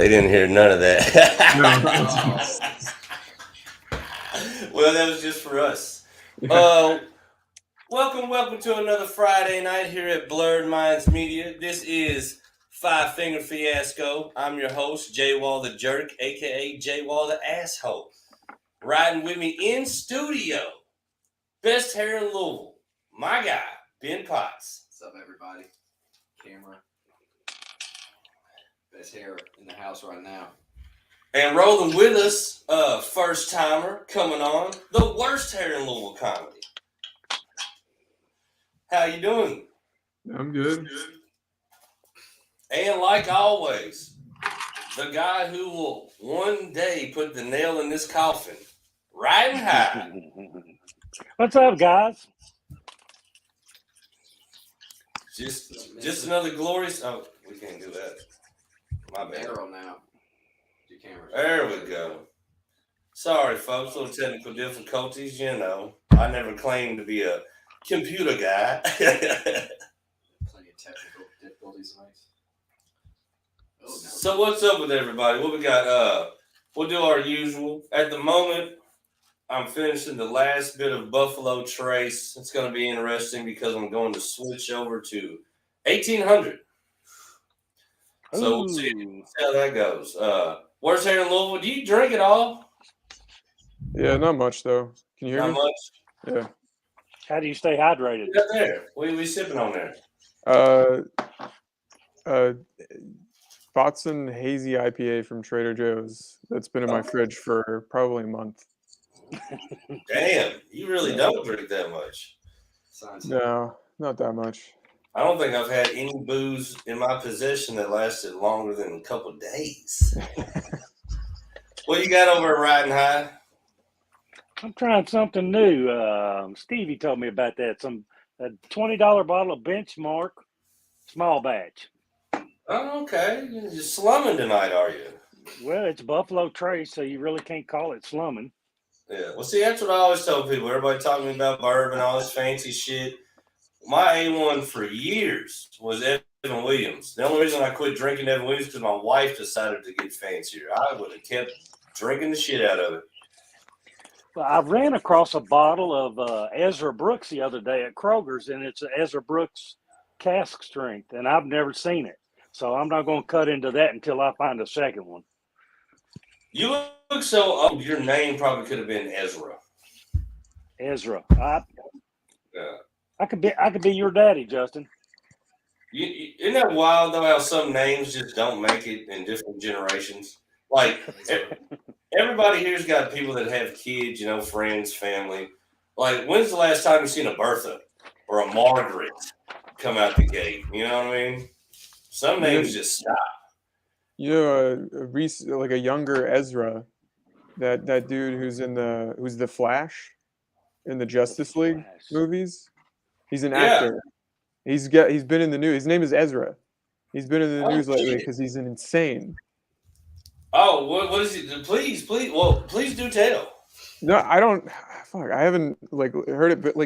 They didn't hear none of that. No. Well, that was just for us. Welcome to another Friday night here at Blurred Minds Media. This is Five Finger Fiasco. I'm your host, J Wall the Jerk, aka J Wall the Asshole. Riding with me in studio, best hair in Louisville, my guy, Ben Potts. What's up, everybody? Camera. Best hair in the house right now. And rolling with us, first timer coming on, the worst hair in Louisville comedy. How you doing? I'm good. And like always, the guy who will one day put the nail in this coffin, riding high. What's up, guys? Just another glorious. Oh, we can't do that. My bad. Arrow now. Your camera. There we go. Sorry, folks. Little technical difficulties. You know, I never claimed to be a computer guy. Plenty of technical difficulties tonight. So what's up with everybody? What we got? We'll do our usual. At the moment, I'm finishing the last bit of Buffalo Trace. It's going to be interesting because I'm going to switch over to 1800. So we'll see how that goes. Worst hair in Louisville. Do you drink at all? Yeah, not much though. Can you hear Not me? much. Yeah. How do you stay hydrated? Right there. What are we sipping on there? Botson Hazy IPA from Trader Joe's. That's been in my fridge for probably a month. Damn, you really don't drink that much. No, not that much. I don't think I've had any booze in my possession that lasted longer than a couple of days. What you got over at Riding High? I'm trying something new. Stevie told me about that. A $20 bottle of Benchmark, small batch. Oh, okay. You're just slumming tonight, are you? Well, it's Buffalo Trace, so you really can't call it slumming. Yeah. Well, see, that's what I always tell people. Everybody talking about bourbon, all this fancy shit. My A1 for years was Evan Williams. The only reason I quit drinking Evan Williams is because my wife decided to get fancier. I would have kept drinking the shit out of it. Well, I ran across a bottle of Ezra Brooks the other day at Kroger's, and it's an Ezra Brooks cask strength, and I've never seen it. So I'm not going to cut into that until I find a second one. You look so old. Your name probably could have been Ezra. Ezra. Yeah. I could be your daddy, Justin. Isn't that wild, though, how some names just don't make it in different generations? Like, everybody here's got people that have kids, you know, friends, family. Like, when's the last time you seen a Bertha or a Margaret come out the gate? You know what I mean? Some names just stop. You know, like a younger Ezra, that dude who's the Flash in the Justice League movies. He's an actor. He's been in the news. His name is Ezra. He's been in the news lately because he's an insane. Oh, what is it? Please. Well, please do tell. No, I don't. Fuck, I haven't heard it, but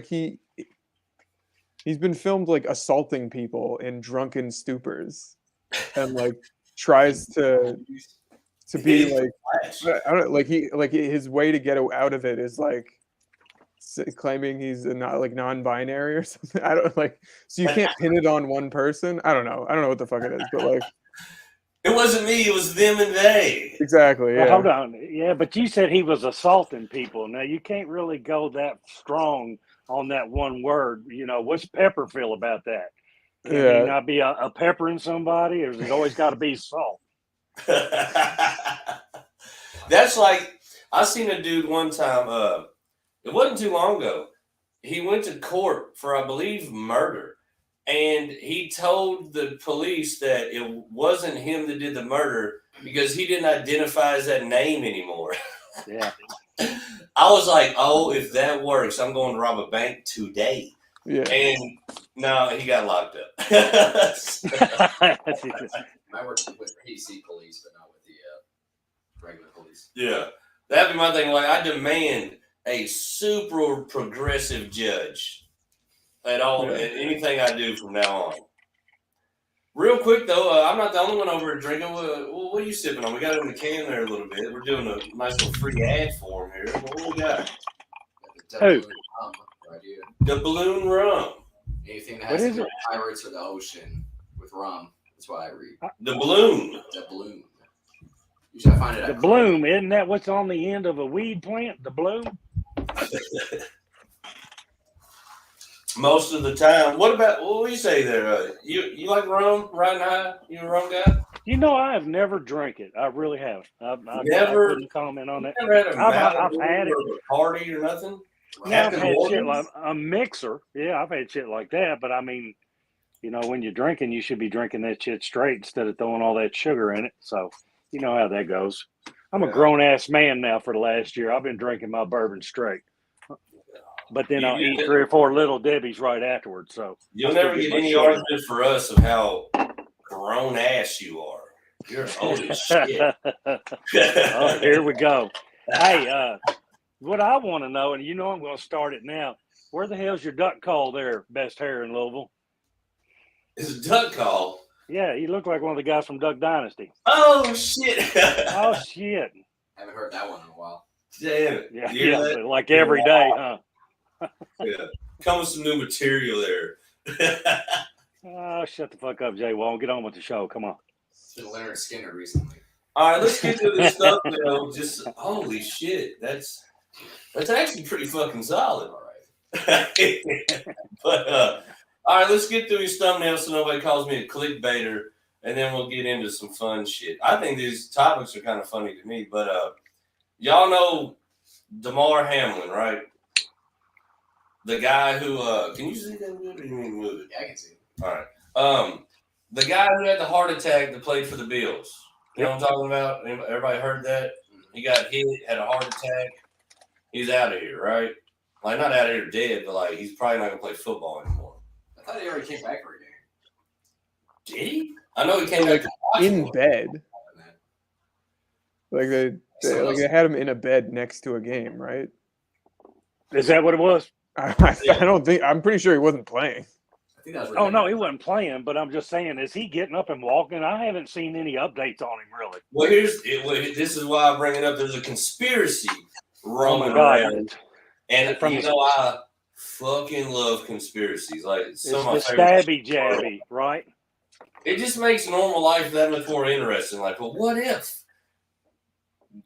he's been filmed assaulting people in drunken stupors, and tries to be I don't his way to get out of it is claiming he's non-binary or something. I don't so you can't pin it on one person. I don't know what the fuck it is, but it wasn't me, it was them and they. Exactly. Yeah. Well, hold on. Yeah, but you said he was assaulting people. Now you can't really go that strong on that one word. You know, what's Pepper feel about that? Can he not be a peppering somebody, or has it always got to be salt? That's like, I seen a dude one time, it wasn't too long ago. He went to court for, I believe, murder. And he told the police that it wasn't him that did the murder because he didn't identify as that name anymore. Yeah. I was like, oh, if that works, I'm going to rob a bank today. Yeah. And no, he got locked up. I work with PC police, but not with the regular police. Yeah. That'd be my thing. I demand a super progressive judge at all, at anything I do from now on. Real quick quick though, I'm not the only one over here drinking. What are you sipping on? We got it in the can there a little bit. We're doing a nice little free ad for him here. What we got? The Who? balloon rum, right here. The balloon rum. Anything that What has to is do it? with pirates or the ocean with rum. That's what I read. The balloon. The balloon. You should find it The at bloom, isn't that what's on the end of a weed plant? The bloom? Most of the time. What do you say there? You like rum, right now? You a rum guy? You know, I have never drank it. I really haven't. I Never? couldn't comment on it. Never had a I've Malibu had it. or a party or nothing? Yeah, I've Captain had shit like Morgan's? a mixer. Yeah, I've had shit like that. But I mean, you know, when you're drinking, you should be drinking that shit straight instead of throwing all that sugar in it. So you know how that goes. I'm a Yeah. grown ass man now for the last year. I've been drinking my bourbon straight. But then I'll eat 3 or 4 little Debbies right afterwards. So You'll I still never get get my any sugar. argument for us of how grown ass you are. You're old as shit. Oh, here we go. Hey, what I want to know, and you know I'm going to start it now. Where the hell's your duck call there, best hair in Louisville? It's a duck call. Yeah, you look like one of the guys from Duck Dynasty. Oh shit! Oh, shit. Haven't heard that one in a while. Damn it! Yeah, You hear yeah, that? like every day, huh? Yeah. Come with some new material there. Oh, shut the fuck up, Jay Wall. Get on with the show. Come on. It's been Leonard Skinner recently. All right, let's get to this stuff now. Just holy shit, that's actually pretty fucking solid. All right. But all right, let's get through his thumbnail so nobody calls me a clickbaiter, and then we'll get into some fun shit. I think these topics are kind of funny to me, but y'all know Damar Hamlin, right? The guy who can you see that good or you mean move it? Yeah, I can see. All right. The guy who had the heart attack that played for the Bills. You know what I'm talking about? Everybody heard that? He got hit, had a heart attack. He's out of here, right? Like, not out of here dead, but like he's probably not gonna play football anymore. I thought he already came back for a game. Did he? I know he came back to In Washington. bed. Man. Like they had him in a bed next to a game, right? Is that what it was? I don't think. I'm pretty sure he wasn't playing. I think that was. Oh, no, he wasn't playing, but I'm just saying, is he getting up and walking? I haven't seen any updates on him, really. Well, this is why I bring it up. There's a conspiracy Oh, my roaming God. around, and From you the- know I fucking love conspiracies. Like It's some of my the favorite. stabby jabby, right? It just makes normal life that much more interesting. Like, well, what if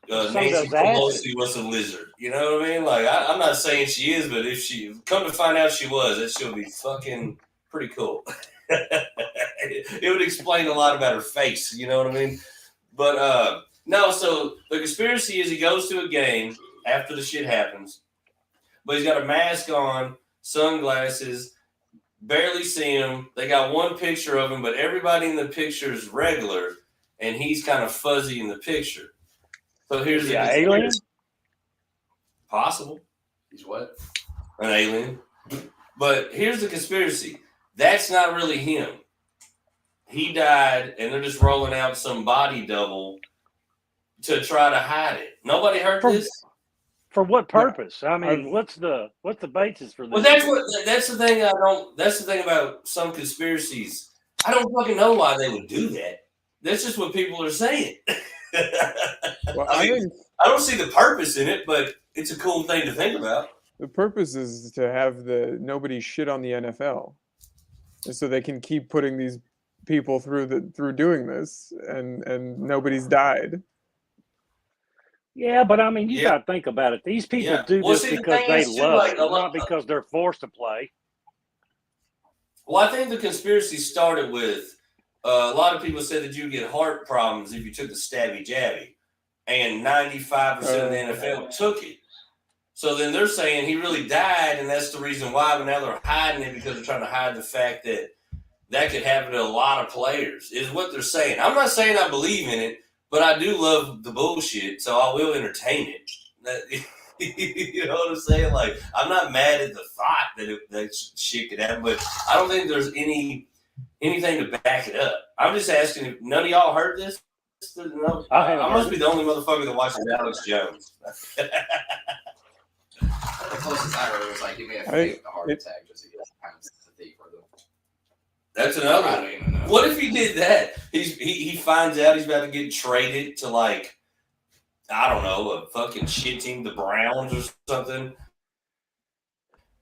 Some Nancy does acid. Pelosi was a lizard? You know what I mean? Like, I'm not saying she is, but if she come to find out she was, that she'll be fucking pretty cool. It would explain a lot about her face. You know what I mean? But no. So the conspiracy is he goes to a game after the shit happens, but he's got a mask on, sunglasses. Barely see him. They got one picture of him, but everybody in the picture is regular, and he's kind of fuzzy in the picture. So here's the Alien? possible He's what? an alien, but here's the conspiracy. That's not really him. He died, and they're just rolling out some body double to try to hide it. Nobody heard this. For what purpose? I mean, what's the basis for this? Well, that's the thing. That's the thing about some conspiracies. I don't fucking know why they would do that. That's just what people are saying. Well, I I mean, think I don't see the purpose in it, but it's a cool thing to think about. the purpose is to have nobody shit on the NFL, and so they can keep putting these people through doing this, and nobody's died. Yeah, but I mean, you Yeah. got to think about it. These people Yeah. do Well, this see, the because thing they is, too, love like, it, a lot- not because they're forced to play. Well, I think the conspiracy started with a lot of people said that you get heart problems if you took the stabby jabby, and 95% of the NFL took it. So then they're saying he really died, and that's the reason why. But now they're hiding it because they're trying to hide the fact that that could happen to a lot of players. Is what they're saying. I'm not saying I believe in it, but I do love the bullshit, so I will entertain it. You know what I'm saying? Like, I'm not mad at the thought that shit could happen, but I don't think there's anything to back it up. I'm just asking if none of y'all heard this. No? I haven't I must heard be the only motherfucker that watches Alex Jones. The closest I heard was he may have faked a heart attack just to get some kind of sympathy for them. That's I another don't one. even know. What if he did that? He finds out he's about to get traded to like, I don't know, a fucking shit team, the Browns or something.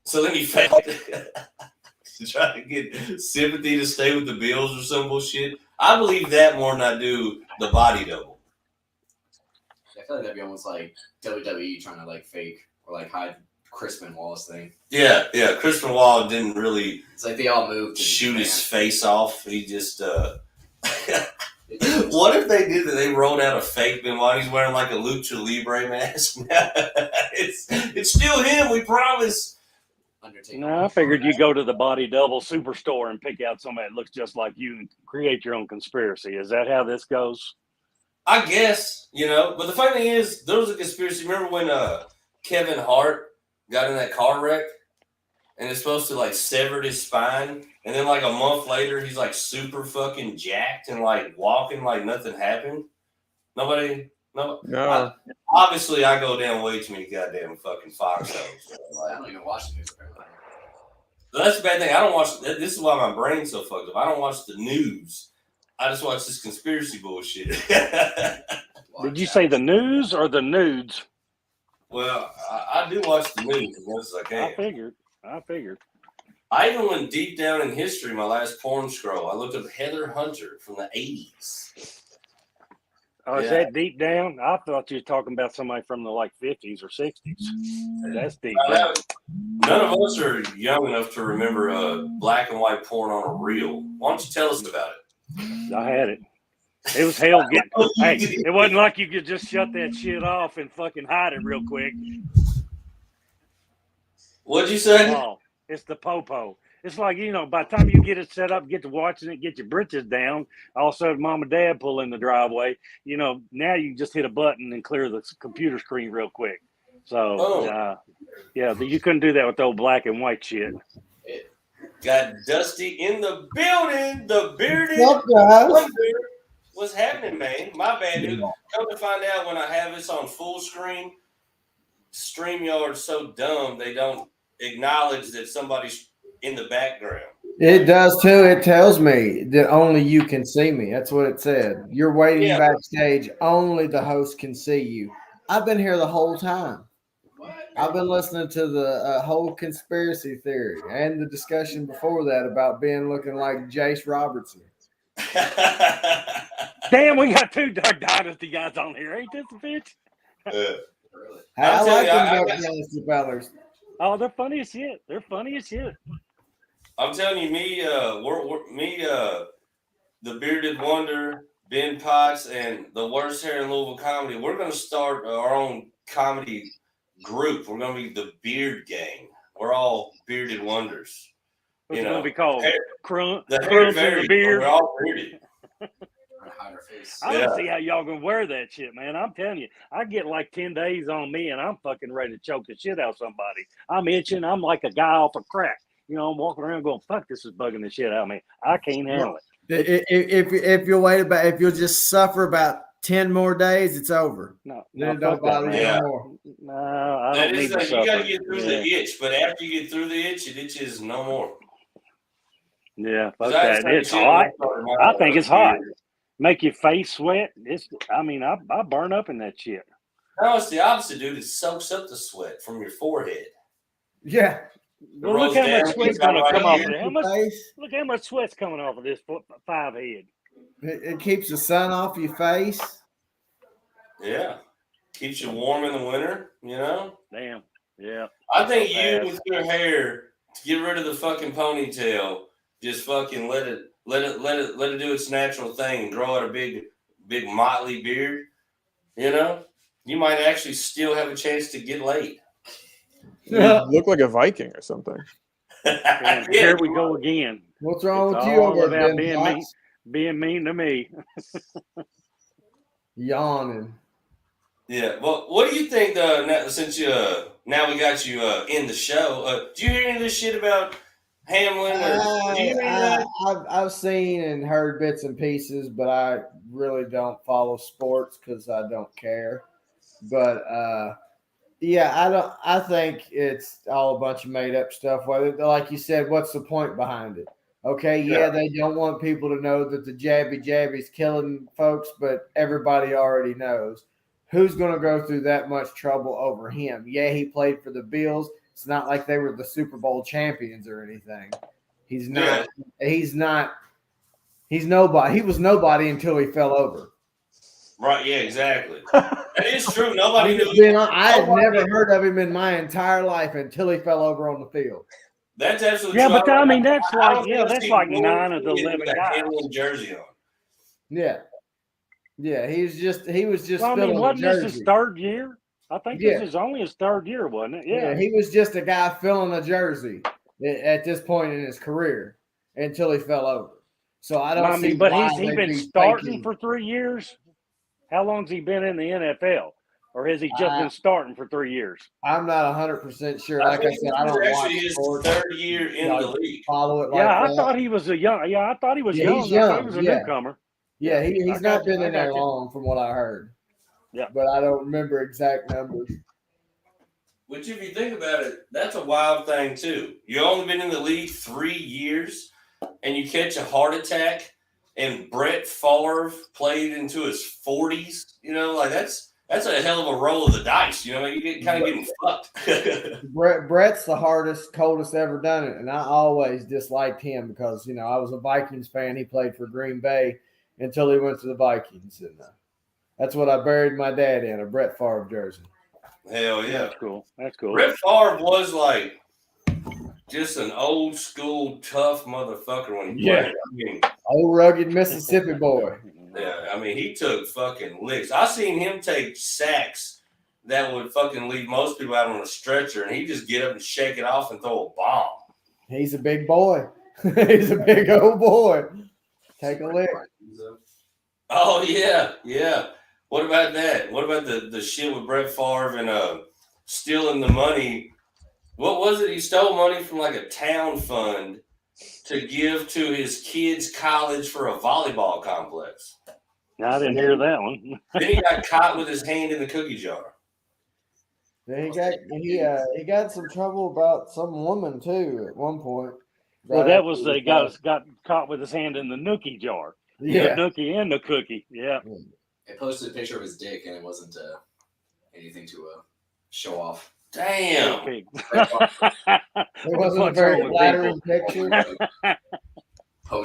So then he failed to try to get sympathy to stay with the Bills or some bullshit. I believe that more than I do the body double. I feel like that'd be almost like WWE trying to like fake or like hide Chris Benoit's thing. Yeah. Chris Benoit didn't really. It's like they all moved to shoot Japan. his face off. He just. What if they did that? They rolled out a fake Benoit. He's wearing like a lucha libre mask. it's still him. We promise. Undertaker. No, I figured you go to the body double superstore and pick out somebody that looks just like you and create your own conspiracy. Is that how this goes? I guess, but the funny thing is, there was a conspiracy. Remember when Kevin Hart got in that car wreck and it's supposed to like severed his spine, and then like a month later he's like super fucking jacked and like walking like nothing happened? No. Obviously, I go down way too many goddamn fucking Fox shows. I don't even watch the news apparently. That's the bad thing. I don't watch. This is why my brain's so fucked up. I don't watch the news. I just watch this conspiracy bullshit. Did you say the news or the nudes? Well, I do watch the news as much as I can. I figured. I even went deep down in history. My last porn scroll, I looked up Heather Hunter from the 80s. Oh, is that deep down? I thought you were talking about somebody from the like 50s or 60s. That's deep down. None of us are young enough to remember black and white porn on a reel. Why don't you tell us about it? I had it. It was hell. Hey, it wasn't like you could just shut that shit off and fucking hide it real quick. What'd you say? Oh, it's the popo. It's like, by the time you get it set up, get to watching it, get your britches down, all of a sudden mom and dad pull in the driveway. Now you can just hit a button and clear the computer screen real quick. So, you couldn't do that with the old black and white shit. Got Dusty in the building. The bearded wonder. What's happening, man? My bad, dude. Come to find out, when I have this on full screen, StreamYard's so dumb they don't acknowledge that somebody's in the background. It does too. It tells me that only you can see me. That's what it said. You're waiting backstage. Only the host can see you. I've been here the whole time. I've been listening to the whole conspiracy theory and the discussion before that about Ben looking like Jace Robertson. Damn, we got two Dark Dynasty guys on here. Ain't this a bitch? I like them Dark Dynasty fellas. Oh, they're funny as shit. I'm telling you, the Bearded Wonder, Ben Potts, and the worst hair in Louisville comedy. We're going to start our own comedy group. We're going to be the Beard Gang. We're all bearded wonders. What's it going to be called? Crumps the in the beard. We're all bearded. I don't see how y'all gonna wear that shit, man. I'm telling you, I get like 10 days on me, and I'm fucking ready to choke the shit out of somebody. I'm itching. I'm like a guy off of crack. I'm walking around going, "Fuck, this is bugging the shit out of me. I can't handle it." If you'll just suffer about 10 more days, it's over. No, then it don't bother you anymore. No, I don't need to suffer. You gotta get through the itch, but after you get through the itch, it itches no more. Yeah, fuck that. It's hot. I think it's hot. Make your face sweat. I burn up in that shit. No, it's the opposite, dude. It soaks up the sweat from your forehead. Yeah. Well, look how much sweat's going to come off of it. Look how much sweat's coming off of this 5 head. It keeps the sun off your face. Yeah. Keeps you warm in the winter, Damn. Yeah. I think you, with your hair, to get rid of the fucking ponytail, just fucking let it do its natural thing and grow out a big motley beard. You might actually still have a chance to get laid. You look like a Viking or something. Here we go again. What's wrong with all you over about there, being mean to me? Yawning. Yeah. Well, what do you think? Since now we got you in the show. Do you hear any of this shit about Hamlin? I've seen and heard bits and pieces, but I really don't follow sports because I don't care. But I think it's all a bunch of made up stuff. Whether, like you said, what's the point behind it? Okay, yeah, they don't want people to know that the jabby's killing folks, but everybody already knows. Who's going to go through that much trouble over him? Yeah, he played for the Bills. It's not like they were the Super Bowl champions or anything. He's not. Yeah. He's nobody. He was nobody until he fell over. Right? Yeah, exactly. That is true. Nobody knew. I had never heard of him in my entire life until he fell over on the field. That's absolutely Yeah, true. but I mean, that's I like, don't that's see like more 9 of the kids 11 with a guys. Hamlin jersey on. Yeah, he was just Well, I mean, wasn't this his third year? I think this is only his third year, wasn't it? Yeah, he was just a guy filling a jersey at this point in his career until he fell over. So I don't see. But he's been starting for 3 years. How long's he been in the NFL, or has he just been starting for 3 years? I'm not 100% sure. Like I said, I don't watch his sports. Third year in the league. Follow it. I thought he was young. Yeah, I thought he was young. He's young. I thought he was a newcomer. Yeah, he's not been in there long, from what I heard. Yeah, but I don't remember exact numbers. Which, if you think about it, that's a wild thing too. You've only been in the league 3 years, and you catch a heart attack. And Brett Favre played into his 40s. You know, like that's a hell of a roll of the dice. You know, you get kind of getting fucked. Brett's the hardest, coldest ever done it, and I always disliked him because I was a Vikings fan. He played for Green Bay until he went to the Vikings, and that's what I buried my dad in, a Brett Favre jersey. Hell yeah, that's cool. That's cool. Brett Favre was like just an old school tough motherfucker when he played. I mean, old rugged Mississippi boy. Yeah, I mean, he took fucking licks. I seen him take sacks that would fucking leave most people out on a stretcher, and he just get up and shake it off and throw a bomb. He's a big boy. He's a big old boy. Take a lick. Oh yeah. What about that? What about the shit with Brett Favre and stealing the money? What was it? He stole money from like a town fund to give to his kids' college for a volleyball complex. No, I didn't hear that one. Then he got caught with his hand in the cookie jar. Then he got some trouble about some woman too at one point. Well, that was he got caught with his hand in the nookie jar. Yeah, the nookie and the cookie. Yeah. It posted a picture of his dick, and it wasn't anything to show off. Damn. It wasn't a very flattering picture.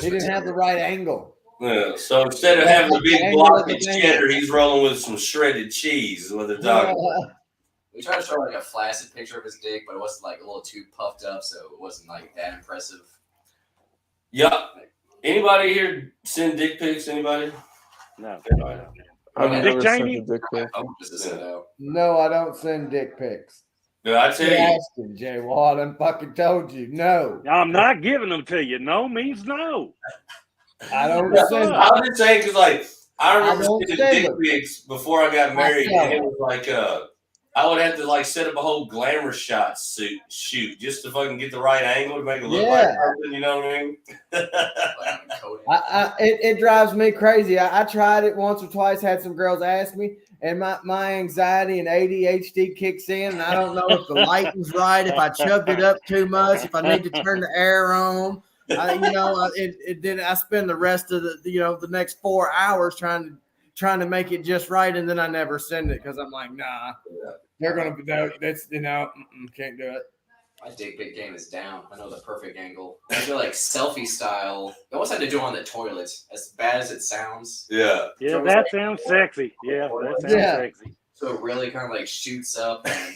He didn't have the right angle. Yeah, so instead of having a big block of cheddar, he's rolling with some shredded cheese with a dog. We tried to show like a flaccid picture of his dick, but it wasn't like a little too puffed up, so it wasn't like that impressive. Yeah. Anybody here send dick pics? Anybody? No. Dick Cheney? No, I don't send dick pics. Did I tell you? Asking, Jay Watt, I fucking told you. No. I'm not giving them to you. No means no. I don't send. I was just saying because, I remember sending dick pics before I got married, and it was like, I would have to set up a whole glamour shot shoot just to fucking get the right angle to make it look like something. You know what I mean? It drives me crazy. I tried it once or twice. Had some girls ask me. And my anxiety and ADHD kicks in, and I don't know if the lighting's right, if I chubbed it up too much, if I need to turn the air on. Then I spend the rest of the next 4 hours trying to make it just right, and then I never send it because I'm like, nah, they're gonna be that's can't do it. My dick pic game is down. I know the perfect angle. I feel like selfie style. I always had to do it on the toilet. As bad as it sounds. Yeah. Yeah, that sounds sexy. Yeah, that sounds sexy. So it really kind of shoots up, and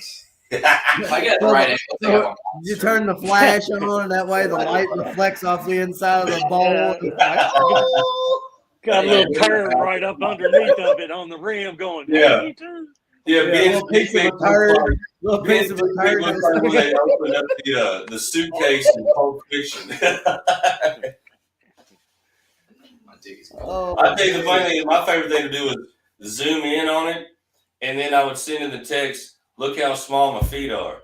if I get the right angle, you turn the flash on, and that way the light reflects off the inside of the bowl. Got a little turn right up underneath of it on the rim going. Yeah. Yeah, Ben's piece of a turd. Little piece of a turd. When they opened up the suitcase in Pulp Fiction. I tell you the funny thing, my favorite thing to do is zoom in on it, and then I would send in the text, look how small my feet are.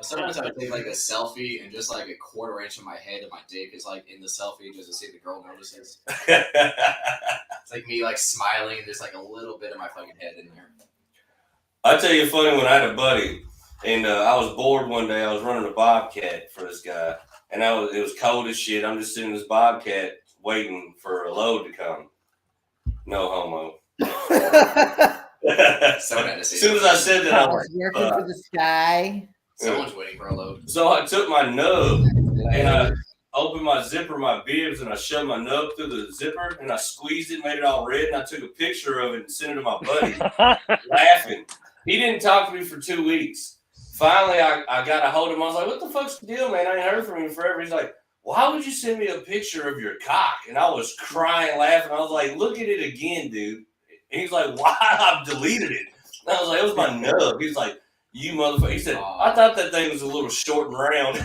Sometimes I would take a selfie and just a 1/4 inch of my head and my dick is in the selfie just to see if the girl notices. It's like me smiling and there's a little bit of my fucking head in there. I tell you funny, when I had a buddy, And I was bored one day. I was running a bobcat for this guy, and it was cold as shit. I'm just sitting in this bobcat waiting for a load to come. No homo. As soon as I said that, I was working for the sky. Someone's waiting for a load. So I took my nub and I opened my zipper, my bibs, and I shoved my nub through the zipper and I squeezed it, made it all red, and I took a picture of it and sent it to my buddy, laughing. He didn't talk to me for 2 weeks. Finally, I got a hold of him. I was like, "What the fuck's the deal, man? I ain't heard from you forever." He's like, "Why would you send me a picture of your cock?" And I was crying, laughing. I was like, "Look at it again, dude." And he's like, "Why? I've deleted it." And I was like, "It was my nub." He's like, "You motherfucker." He said, "I thought that thing was a little short and round."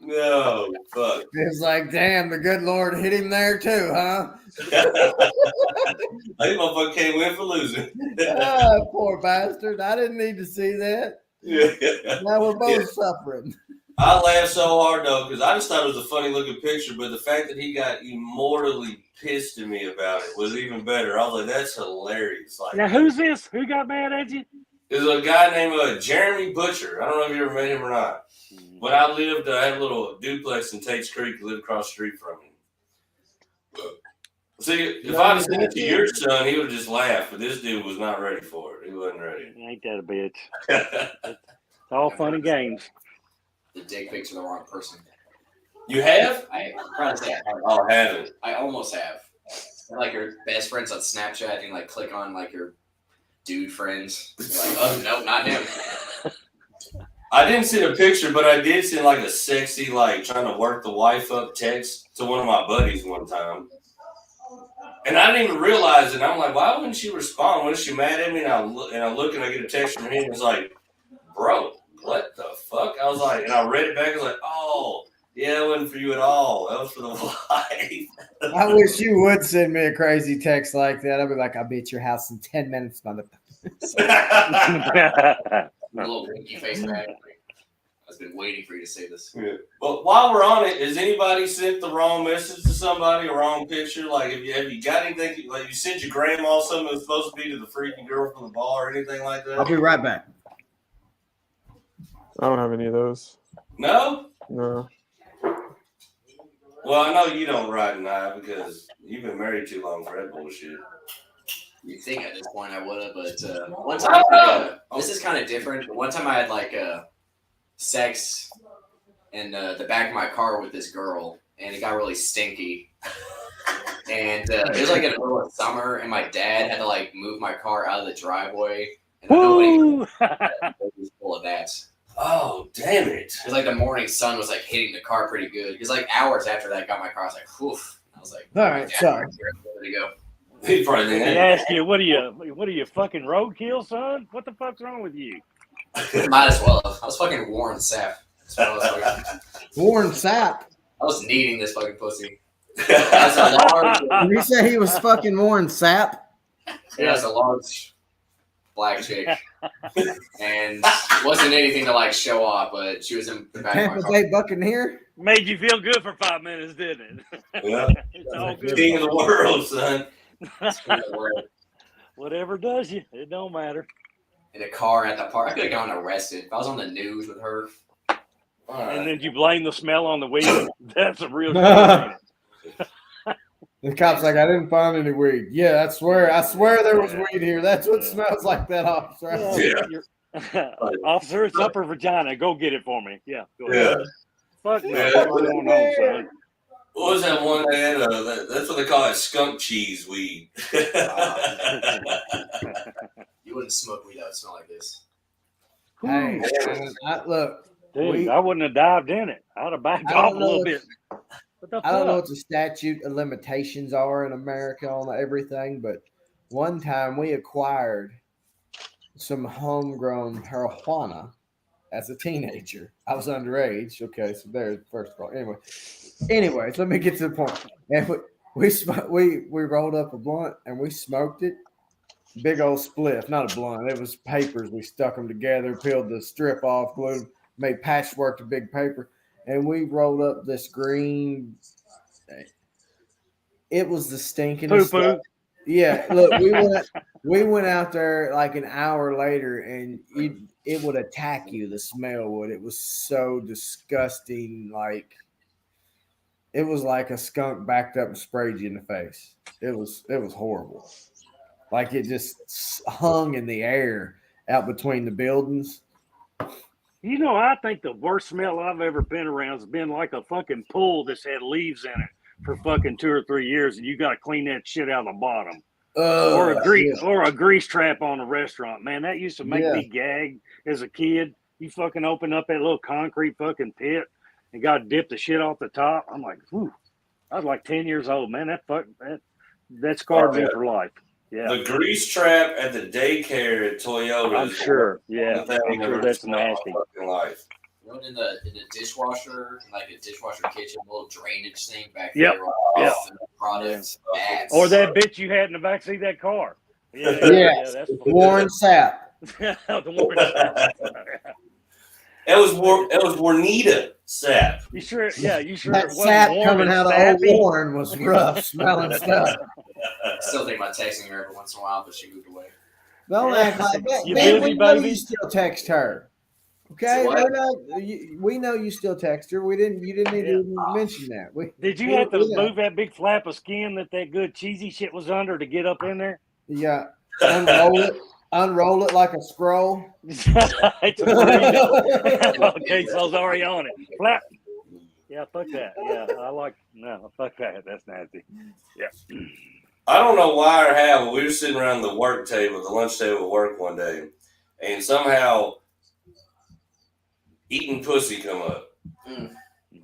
No, fuck. It's like, damn, the good Lord hit him there too, huh? That motherfucker can't win for losing. Oh, poor bastard. I didn't need to see that. Yeah. Now we're both suffering. I laughed so hard though because I just thought it was a funny looking picture, but the fact that he got immortally pissed at me about it was even better. I was like, "That's hilarious!" Like, Now, who's this? Who got mad at you? there's a guy named Jeremy Butcher. I don't know if you ever met him or not. When I had a little duplex in Tate's Creek, lived across the street from him. See, if I'd have sent it to your son, he would have just laughed. But this dude was not ready for it. He wasn't ready. Ain't that a bitch? It's all fun and games. The dick pics are the wrong person. You have? I'm trying to say I haven't. Oh, I haven't. I almost have. Like your best friends on Snapchat and like click on like your dude friends. You're like, oh no, not him. I didn't send a picture, but I did send like a sexy, like trying to work the wife up text to one of my buddies one time. And I didn't even realize it. I'm like, why wouldn't she respond? Wasn't she mad at me? And I look and I get a text from him. It's like, bro, what the fuck? I was like, and I read it back. I was like, oh, yeah, it wasn't for you at all. That was for the wife. I wish you would send me a crazy text like that. I'd be like, I'll be at your house in 10 minutes, motherfucker. A little winky face back. I've been waiting for you to say this. Yeah. But while we're on it, has anybody sent the wrong message to somebody, a wrong picture? Like, have you got anything? Like, you sent your grandma something that was supposed to be to the freaking girl from the bar or anything like that? I'll be right back. I don't have any of those. No? No. Well, I know you don't ride an eye because you've been married too long for that bullshit. You'd think at this point I would have, but one time, this is kind of different. But one time I had like sex in the back of my car with this girl, and it got really stinky. And it was like in the middle of summer, and my dad had to like move my car out of the driveway. And Woo! was full of that. Oh, damn it. It was like the morning sun was like hitting the car pretty good. Because like hours after that, I got my car. I was like, whew. I was like, all right, sorry. Ready to go. He probably They didn't. ask you, what are you fucking roadkill, son? What the fuck's wrong with you? Might as well. I was fucking Warren Sapp. That's what I was fucking. Warren Sapp. I was needing this fucking pussy. That's a large. Did you say he was fucking Warren Sapp? Yeah, it's a large black chick, and wasn't anything to like show off, but she was in the back of Tampa my car. Bay Buccaneer. Made you feel good for 5 minutes, didn't it? Yeah. It's all good. King of the world, son. Whatever does you, it don't matter. In a car at the park, I could have gone arrested if I was on the news with her. All right. And then you blame the smell on the weed. That's a real shame. The cop's like, I didn't find any weed. Yeah, I swear there was weed here. That's what smells like that, officer. Yeah. Officer, it's upper vagina. Go get it for me. Yeah, go ahead. Yeah. Fuck no. Yeah. What's going on, son? What was that one they had? That's what they call it, skunk cheese weed. You wouldn't smoke weed that would smell like this. Hey, look, Dude, I wouldn't have dived in it. I'd have backed I don't off a little know bit. What the I don't know fuck? what the statute of limitations are in America on everything, but one time we acquired some homegrown marijuana as a teenager. I was underage. Okay, so there's first of all. Anyways, let me get to the point. And we rolled up a blunt and we smoked it. Big old spliff, not a blunt. It was papers. We stuck them together, peeled the strip off, glued, made patchwork to big paper, and we rolled up this green. It was the stinkingest stuff. Poo-poo. Yeah, look, We went out there like an hour later, and it would attack you. The smell would. It was so disgusting. Like it was like a skunk backed up and sprayed you in the face. It was horrible. Like it just hung in the air out between the buildings. You know, I think the worst smell I've ever been around has been like a fucking pool that's had leaves in it for fucking 2 or 3 years, and you got to clean that shit out of the bottom. Or a grease trap on a restaurant, man. That used to make me gag as a kid. You fucking open up that little concrete fucking pit and got to dip the shit off the top. I'm like, whew. I was like 10 years old, man. That scarred me for life. Yeah. The grease trap at the daycare at Toyota. I'm sure. Yeah. I'm sure that's nasty. Life. You know, in the dishwasher, like a dishwasher kitchen, a little drainage thing back Yep. there. Yep. Products. Or that bitch you had in the backseat of that car. Yeah, that's Warren Sapp. The Warren Sapp. It was Warnita sap. You sure? Yeah, you sure? That it wasn't sap warm coming and out of sappy? old Warren was rough smelling stuff. I still think about texting her every once in a while, but she moved away. Don't act like that. You Man, busy, we know baby? you still text her. Okay, we know you still text her. You didn't need to mention that. Did you have to move that big flap of skin that good cheesy shit was under to get up in there? Yeah, unroll it like a scroll. It's a burrito. Okay, so it's already on it. Flap. Yeah, fuck that. Yeah, fuck that. That's nasty. Yeah. I don't know why or how, but we were sitting around the work table, the lunch table at work one day, and somehow eating pussy come up. And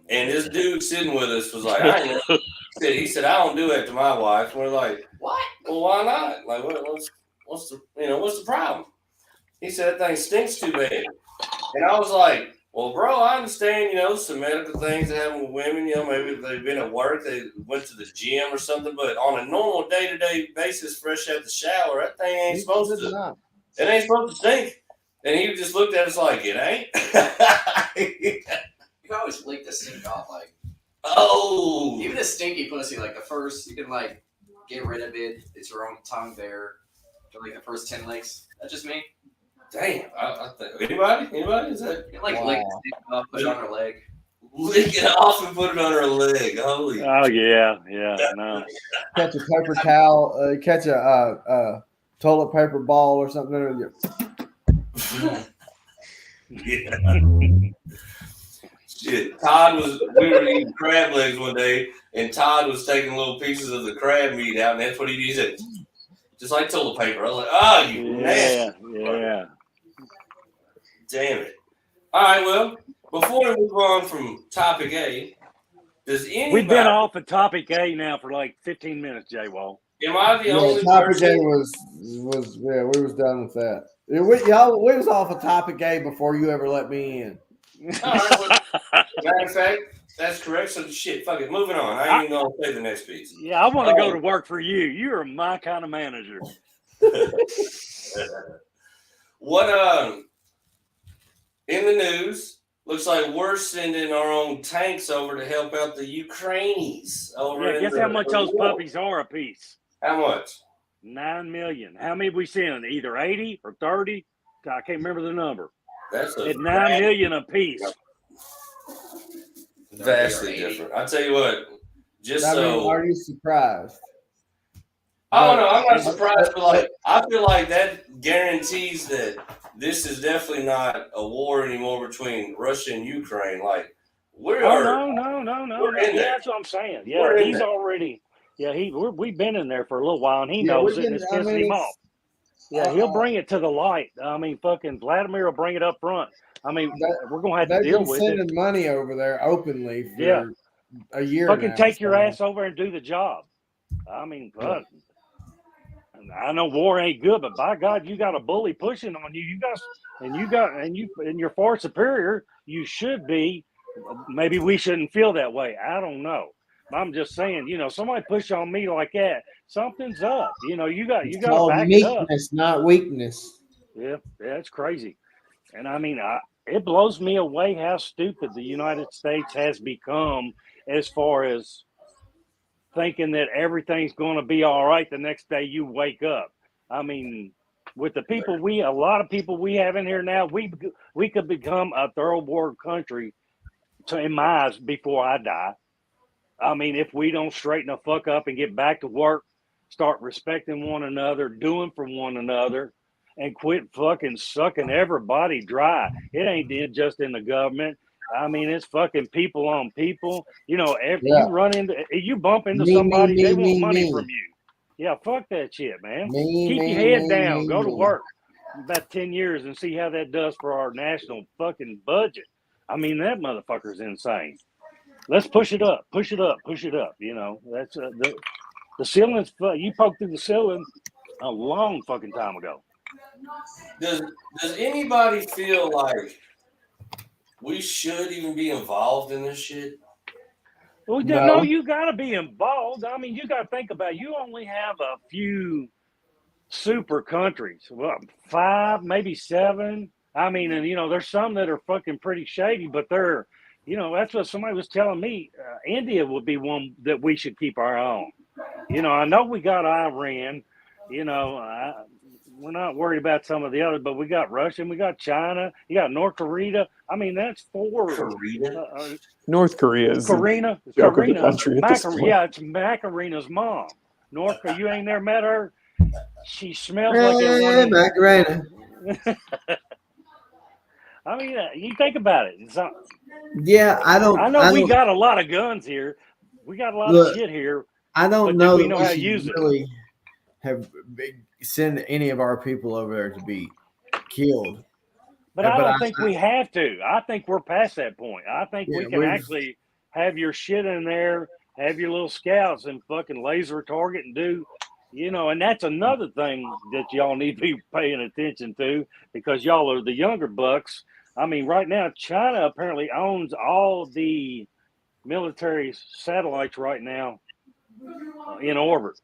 this dude sitting with us was like, he said, I don't do that to my wife. And we're like, what? Well, why not? Like, what's the problem? He said, that thing stinks too bad. And I was like, well, bro, I understand, some medical things that happen with women, maybe they've been at work, they went to the gym or something, but on a normal day-to-day basis, fresh out the shower, that thing ain't supposed to stink. And he just looked at us like, it ain't. You can always lick the stink off, like, even a stinky pussy, like the first, you can like get rid of it. It's your own tongue there for like the first 10 licks. That's just me. Damn, I think anybody is that? You can like lick the stink off, put it on her leg. Lick it off and put it on her leg. Holy. Oh yeah, no. Catch a paper towel, catch a toilet paper ball or something. Yeah. Shit. We were eating crab legs one day, and Todd was taking little pieces of the crab meat out, and that's what he said. Just like toilet paper. I was like, you nasty. Yeah. Damn it. All right, well, before we move on from topic A, does anybody... We've been off of topic A now for like 15 minutes, Jay Wall. Am I the only topic person? A was we was done with that. We was off of topic A before you ever let me in. All right, well, matter of fact, that's correct. So shit, fuck it. Moving on. I ain't even gonna say the next piece. Yeah, I want to go to work for you. You're my kind of manager. What in the news, looks like we're sending our own tanks over to help out the Ukrainians over guess how much those puppies are a piece? How much? $9 million. How many we send? Either 80 or 30? I can't remember the number. That's $9 million a piece. Vastly different. I'll tell you what. Are you surprised? Oh no, I'm not surprised, but I feel like that guarantees that this is definitely not a war anymore between Russia and Ukraine. Like No. Yeah, that's what I'm saying. Yeah, he's already. Yeah, we've been in there for a little while, and he knows it, and it's pissing him off. Yeah, he'll bring it to the light. I mean, fucking Vladimir will bring it up front. I mean, we're gonna have to deal with it. They've been sending money over there openly for a year. Fucking take your ass over and do the job. I mean, fuck. I know war ain't good, but by God, you got a bully pushing on you. And you're far superior. You should be. Maybe we shouldn't feel that way. I don't know. I'm just saying, somebody push on me like that, something's up. You got to back it up. Meekness, not weakness. Yeah, it's crazy. And I mean, it blows me away how stupid the United States has become as far as thinking that everything's going to be all right the next day you wake up. I mean, with the people a lot of people we have in here now, we could become a third world country, in my eyes, before I die. I mean, if we don't straighten the fuck up and get back to work, start respecting one another, doing for one another, and quit fucking sucking everybody dry. It ain't just in the government. I mean, it's fucking people on people. You know, Yeah. you bump into Me, somebody, me, they me, want me, money me. from you. Yeah, fuck that shit, man. Me, Keep me, your head me, down. me, Go to me. work about 10 years and see how that does for our national fucking budget. I mean, that motherfucker's insane. Let's push it up, push it up, push it up. You know, that's the ceiling's. You poked through the ceiling a long fucking time ago. Does anybody feel like we should even be involved in this shit? Well, No. no, you got to be involved. I mean, you got to think about it. You only have a few super countries. Well, 5, maybe 7. I mean, and you know, there's some that are fucking pretty shady, but they're, you know, that's what somebody was telling me. India would be one that we should keep our own. You know, I know we got Iran. You know, we're not worried about some of the others, but we got Russia, and we got China, you got North Korea. I mean, that's 4. Korea? North Korea is Karina, a joke of the country at this point. Yeah, it's Macarena's mom. North Korea, you ain't never met her. She smells like it. Hey, Macarena. I mean, you think about it. Yeah, I know we got a lot of guns here. We got a lot of shit here. I don't but know do we that know we how to should use it. really send any of our people over there to be killed. But I don't think we have to. I think we're past that point. I think we can actually have your shit in there, have your little scouts and fucking laser target and do, you know, and that's another thing that y'all need to be paying attention to because y'all are the younger bucks. I mean, right now, China apparently owns all the military satellites right now in orbit.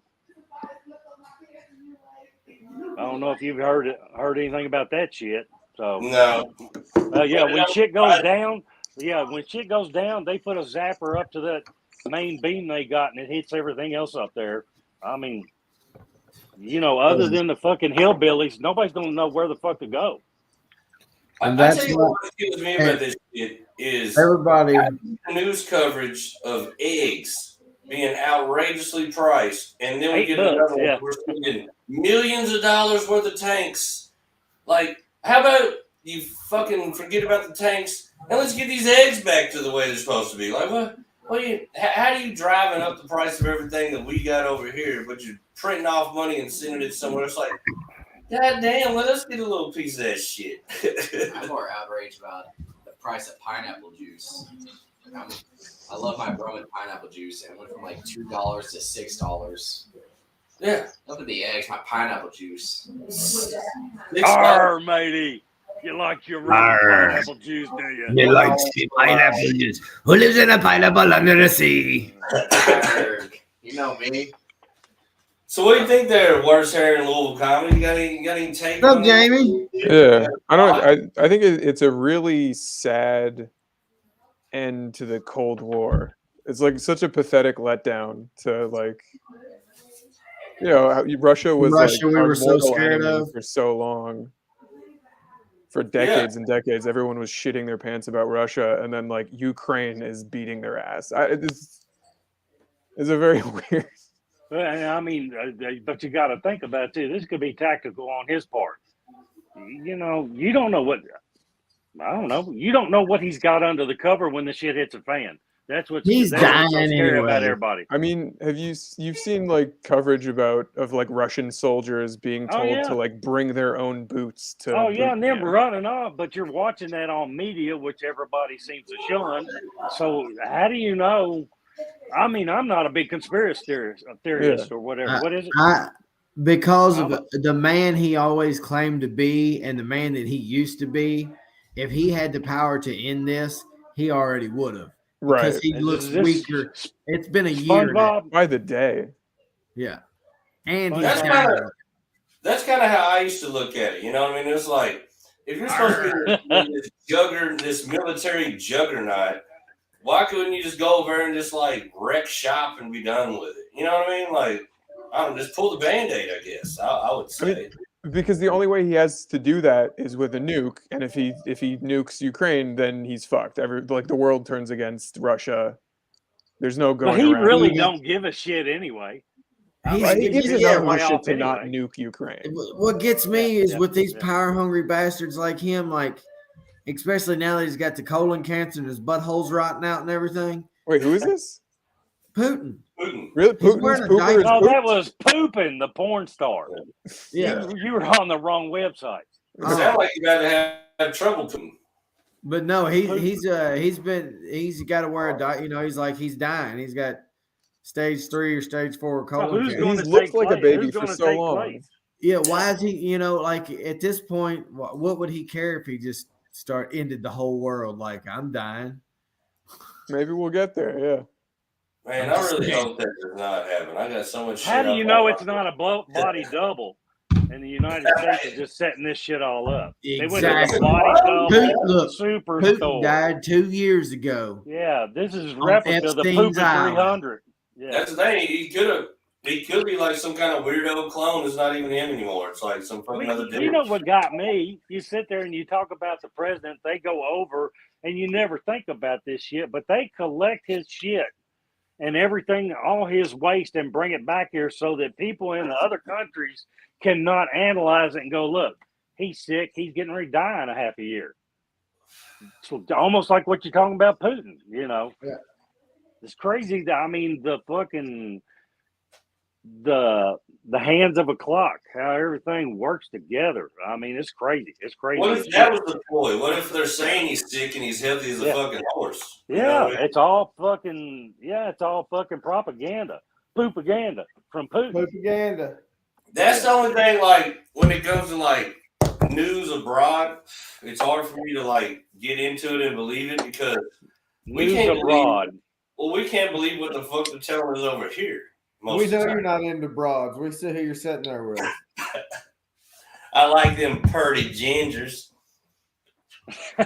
I don't know if you've heard anything about that shit. So no. When shit goes down, they put a zapper up to that main beam they got, and it hits everything else up there. I mean, you know, other than the fucking hillbillies, nobody's gonna know where the fuck to go. And I tell you what kills me about this shit is everybody news coverage of eggs being outrageously priced, and then we get another one. We're spending millions of dollars worth of tanks. Like, how about you fucking forget about the tanks and let's get these eggs back to the way they're supposed to be? Like, what? How do you driving up the price of everything that we got over here, but you're printing off money and sending it somewhere? It's like, God damn, let us get a little piece of that shit. I'm more outraged about the price of pineapple juice. I love my rum and pineapple juice, and it went from like $2 to $6. Yeah. Look at the eggs, my pineapple juice. Arr, matey. You like your pineapple juice, do you? You like pineapple juice. Who lives in a pineapple under the sea? You know me. So what do you think there, worst hair in Louisville comedy? You got any take? What's up, Jamie? Yeah, I think it's a really sad end to the Cold War. It's like such a pathetic letdown to like, you know, Russia was like we were so scared of for so long. For decades and decades, everyone was shitting their pants about Russia, and then like Ukraine is beating their ass. It's a very weird. I mean, but you got to think about it too. This could be tactical on his part. You know, you don't know what. I don't know. You don't know what he's got under the cover when the shit hits a fan. That's what's He's dying so scary about anyway. everybody. I mean, you've seen like coverage of like Russian soldiers being told to like bring their own boots to. And them running off, but you're watching that on media, which everybody seems to shun. So how do you know? I mean, I'm not a big conspiracy theorist or whatever. What is it? Because of the man he always claimed to be and the man that he used to be, if he had the power to end this, he already would have. Because he looks weaker. It's been a year now. By the day. Yeah. And that's kind of how I used to look at it. You know what I mean? It was like, if you're supposed to be this military juggernaut, why couldn't you just go over and just like wreck shop and be done with it? You know what I mean? Like, I don't just pull the Band-Aid, I guess. I would say. Because the only way he has to do that is with a nuke, and if he nukes Ukraine, then he's fucked. The world turns against Russia. There's no going But he around. really don't give a shit anyway. He gives he's enough of way a shit off to not anyway. nuke Ukraine. What gets me is Yeah, with these yeah. power hungry bastards like him, like especially now that he's got the colon cancer and his butthole's rotting out and everything. Wait, who is this? Putin. Putin. Really? He's Putin's wearing a pooper diaper. is No, poop? that was Poopin, the porn star. Yeah. You were on the wrong website. It sounds like you got to have trouble, Putin. But no, he's got to wear a he's dying. He's got stage 3 or stage 4 colon who's cancer. going He's to looked take like a place? baby Who's for gonna so take long. place? Yeah, why is he? Like at this point, what would he care if he just ended the whole world? Like I'm dying. Maybe we'll get there. Yeah. Man, I really hope that does not happen. I got so much shit. How do up you on know my- it's not a body double? And the United States is just setting this shit all up. They went to Exactly. the body double Look, super Putin store. died 2 years ago. Yeah, this is replica of the Epstein's Pooper Island. 300. Yeah. That's the thing. He could be like some kind of weirdo clone that's not even him anymore. It's like some fucking other dude. You know what got me? You sit there and you talk about the president, they go over and you never think about this shit, but they collect his shit and everything, all his waste, and bring it back here so that people in the other countries cannot analyze it and go, look, he's sick, he's getting ready to die in a half a year. So almost like what you're talking about Putin, you know. Yeah. It's crazy that, I mean, the fucking the hands of a clock, how everything works together. I mean, it's crazy. It's crazy. What if that was the ploy? What if they're saying he's sick and he's healthy as a fucking horse? You know Yeah, what I mean? it's all fucking propaganda. Poopaganda from Putin. Propaganda. That's the only thing, like, when it comes to, like, news abroad, it's hard for me to, like, get into it and believe it because we News can't abroad. we can't believe what the fuck they're telling us over here. Most We of the know time. you're not into broads. We see who you're sitting there with. I like them purty gingers. You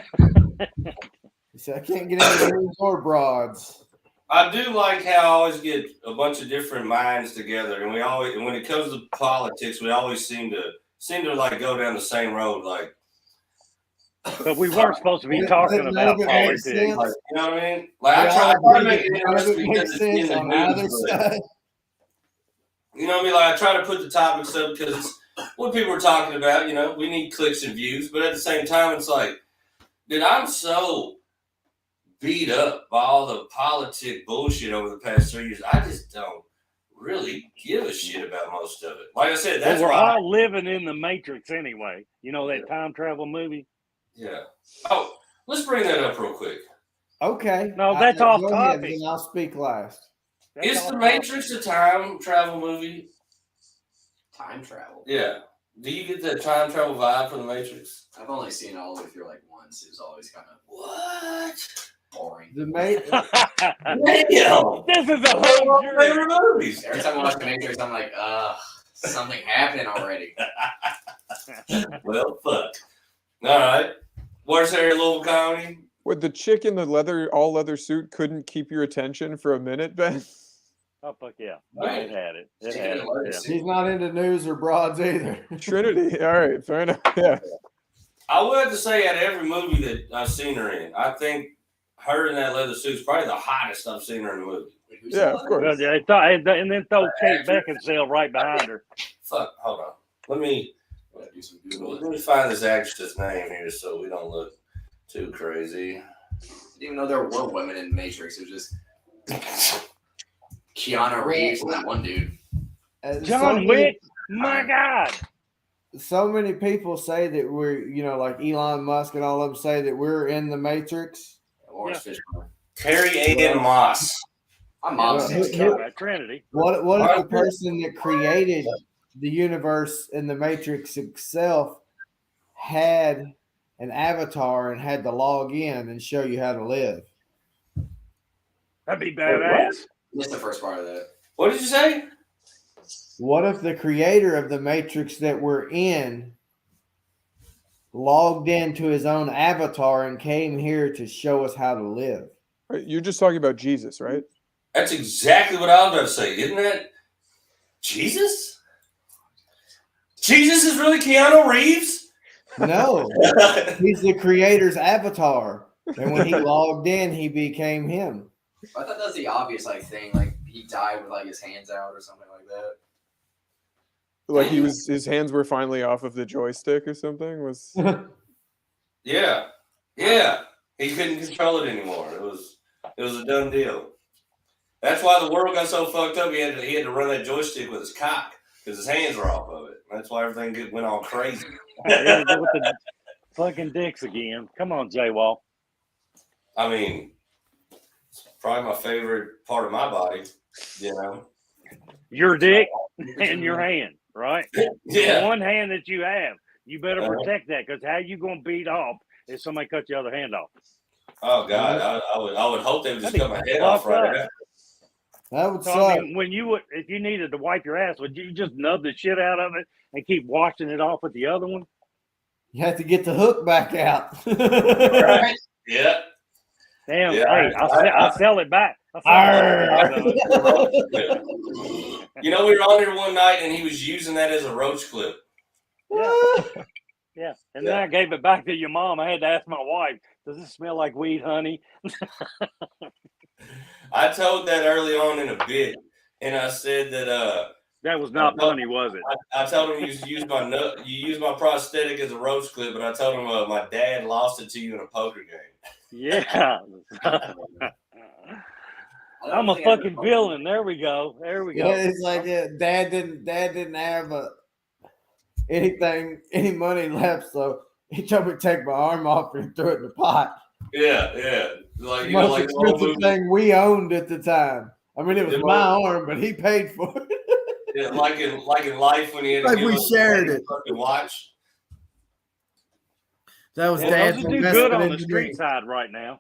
say I can't get into news or broads. I do like how I always get a bunch of different minds together, and and when it comes to politics, we always seem to like go down the same road. Like, But we weren't supposed to be talking None about of it makes politics. sense. you know what I mean? Like, I Yeah, try to agree make it that none of interesting because it's in sense the on either news. but- side. You know what I mean? Like, I try to put the topics up because it's what people are talking about. You know, we need clicks and views, but at the same time, it's like, dude, I'm so beat up by all the politic bullshit over the past 3 years. I just don't really give a shit about most of it. Like I said, that's But we're why. all living in the Matrix anyway. You know that time travel movie? Yeah. Oh, let's bring that up real quick. Okay. No, that's off go ahead, topic. then I'll speak last. That's Is all The I'm Matrix a time travel movie? Time travel. Yeah. Do you get that time travel vibe from The Matrix? I've only seen it all the way through like once. It was always kind of What? boring. The mate. Damn! This is a One of whole my journey. favorite movies. Every time I watch The Matrix, I'm like, something happened already. Well, fuck. All right. Worst area Louisville comedy? What, the chick in the all leather suit couldn't keep your attention for a minute, Ben? Oh, fuck yeah. Right. It had it. It Chicken had and it. lettuce. Yeah. He's not into news or broads either. Trinity. All right, fair enough. Yeah. I would have to say, out of every movie that I've seen her in, I think her in that leather suit is probably the hottest I've seen her in a movie. Wait, who's Yeah, that? of course. Well, they thought, and then throw Kate Beckinsale right behind her. Fuck, hold on. Let me Gotta do some Googling. let me find this actress's name here so we don't look too crazy. Didn't even know there were women in Matrix. It was just Keanu Reeves and that one dude. And John Wick, my God. So many people say that we're, like Elon Musk and all of them say that we're in the Matrix. Lawrence Fishburne. Carrie Ann Moss. My mom Yeah. says Talk about Trinity. What if the person that created the universe and the Matrix itself had an avatar and had to log in and show you how to live? That'd be badass. missed the first part of that. What did you say? What if the creator of the Matrix that we're in logged into his own avatar and came here to show us how to live? Right, you're just talking about Jesus, right? That's exactly what I was about to say, isn't that? Jesus? Jesus is really Keanu Reeves? No, he's the creator's avatar. And when he logged in, he became him. I thought that's the obvious thing. Like he died with his hands out or something like that. Like his hands were finally off of the joystick or something. Was Yeah. He couldn't control it anymore. It was a done deal. That's why the world got so fucked up. He had to run that joystick with his cock because his hands were off of it. That's why everything went all crazy. Here we go with the fucking dicks again. Come on, J-Wall. I mean, it's probably my favorite part of my body. Your dick and your hand, right? Yeah. The one hand that you have, you better protect that because how you gonna beat off if somebody cut the other hand off? Oh God, I would hope they would just cut my head off right now. That would So suck. I mean, if you needed to wipe your ass, would you just nub the shit out of it and keep washing it off with the other one? You have to get the hook back out. Right? Yeah. Damn, Yeah, hey, I'll sell it back. We were on here one night and he was using that as a roach clip. Yeah. And then I gave it back to your mom. I had to ask my wife, does this smell like weed, honey? I told that early on in a bit, and I said that that was not funny, was it? I told him you used my prosthetic as a roach clip, but I told him my dad lost it to you in a poker game. Yeah. I'm a fucking villain. There we go. Yeah, it's like Dad didn't have any money left, so he told me to take my arm off and throw it in the pot. Yeah. Like Most expensive thing we owned at the time. I mean, it was my arm, but he paid for it. Yeah, like in life when he had to Like we shared it. Fucking watch. That was Those Dad's are too investment good on the into street me. side right now.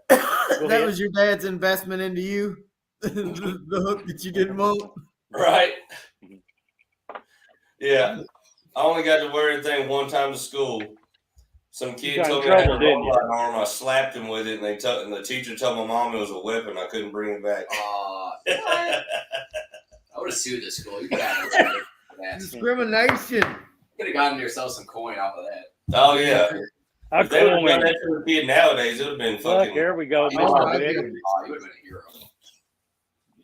That was your dad's investment into you. the hook that you didn't want. Right. Yeah. I only got to wear anything one time to school. Some kid told me I had a robot arm. I slapped him with it, and the teacher told my mom it was a weapon. I couldn't bring it back. I would have sued the school. You could have that. Discrimination. You could have gotten yourself some coin off of that. Oh yeah. If they would have done that to a kid nowadays, it would have been fucking. There we go. You would have been a hero.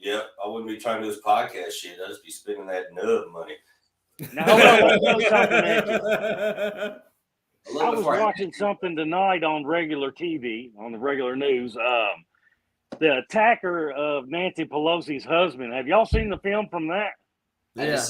Yep, I wouldn't be trying to do this podcast shit. I'd just be spending that nub money. Now, I was watching something tonight on regular TV, on the regular news. The attacker of Nancy Pelosi's husband. Have y'all seen the film from that? Yeah.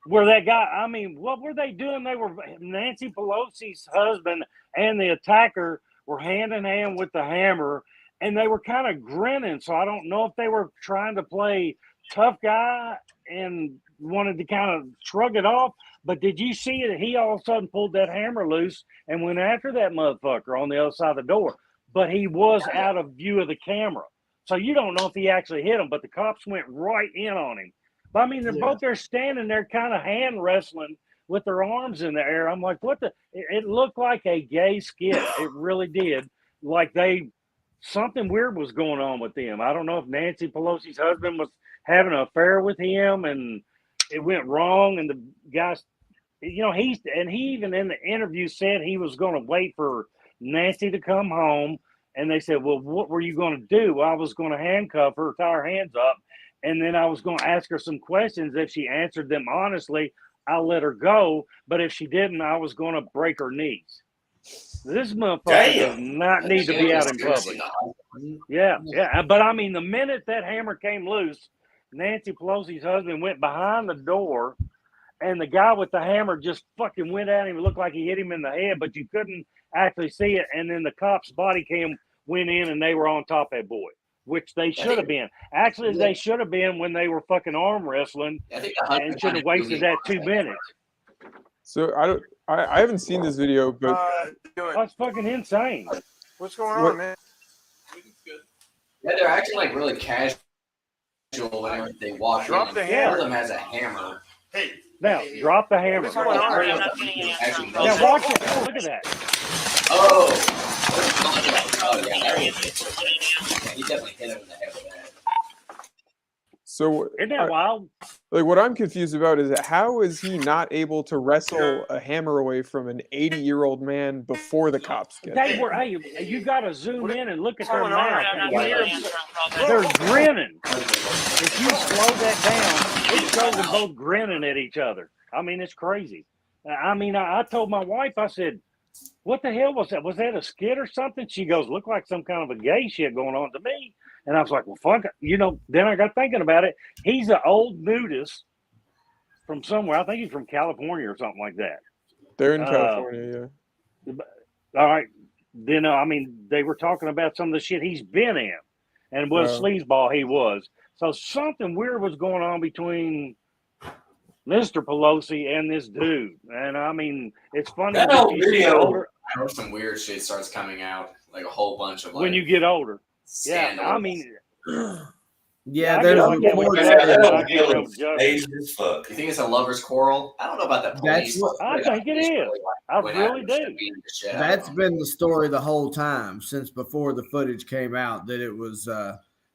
Where that guy, I mean, what were they doing? They were Nancy Pelosi's husband and the attacker were hand in hand with the hammer, and they were kind of grinning. So I don't know if they were trying to play tough guy and wanted to kind of shrug it off. But did you see it? He all of a sudden pulled that hammer loose and went after that motherfucker on the other side of the door. But he was out of view of the camera. So you don't know if he actually hit him, but the cops went right in on him. But I mean, they're both there standing there kind of hand wrestling with their arms in the air. I'm like, what the? It looked like a gay skit. It really did. Like something weird was going on with them. I don't know if Nancy Pelosi's husband was having an affair with him and it went wrong. And the guys, he even in the interview said he was going to wait for Nancy to come home. And they said, well, what were you going to do? Well, I was going to handcuff her, tie her hands up. And then I was going to ask her some questions. If she answered them honestly, I'll let her go. But if she didn't, I was going to break her knees. This motherfucker does not need to be out in public. Yeah. But I mean, the minute that hammer came loose, Nancy Pelosi's husband went behind the door, and the guy with the hammer just fucking went at him. It looked like he hit him in the head, but you couldn't actually see it. And then the cop's body cam went in, and they were on top of that boy, which they should have been. Actually, they should have been when they were fucking arm wrestling, and should have wasted that 2 minutes. So I haven't seen this video, but That's fucking insane. What's going on, man? Yeah, they're acting like really casual whenever they walk Drop in. the One hammer. of them has a hammer. Hey, Now, drop the hammer. what's going on? Actually, Now, watch it. Look at that. Oh, yeah, he definitely hit him in the head with that. so Isn't that wild? Like what I'm confused about is how is he not able to wrestle a hammer away from an 80-year-old man before the cops get They there? were. Hey, you got to zoom in and look at their mouth. And you hear them, they're grinning. If you slow that down, it shows them both grinning at each other. I mean, it's crazy. I told my wife, I said, "What the hell was that? Was that a skit or something?" She goes, "Looked like some kind of a gay shit going on to me." And I was like, "Well, fuck it." Then I got thinking about it. He's an old nudist from somewhere. I think he's from California or something like that. They're in California, yeah. All right. Then, they were talking about some of the shit he's been in and what a sleazeball he was. So something weird was going on between Mr. Pelosi and this dude. And, it's funny. That old video. I hope some weird shit starts coming out, like a whole bunch of when you get older. scandals. Yeah, there's a report. Aged as fuck. You think it's a lover's quarrel? I don't know about the police. I think it is. I really do. That's been the story the whole time since before the footage came out, that it was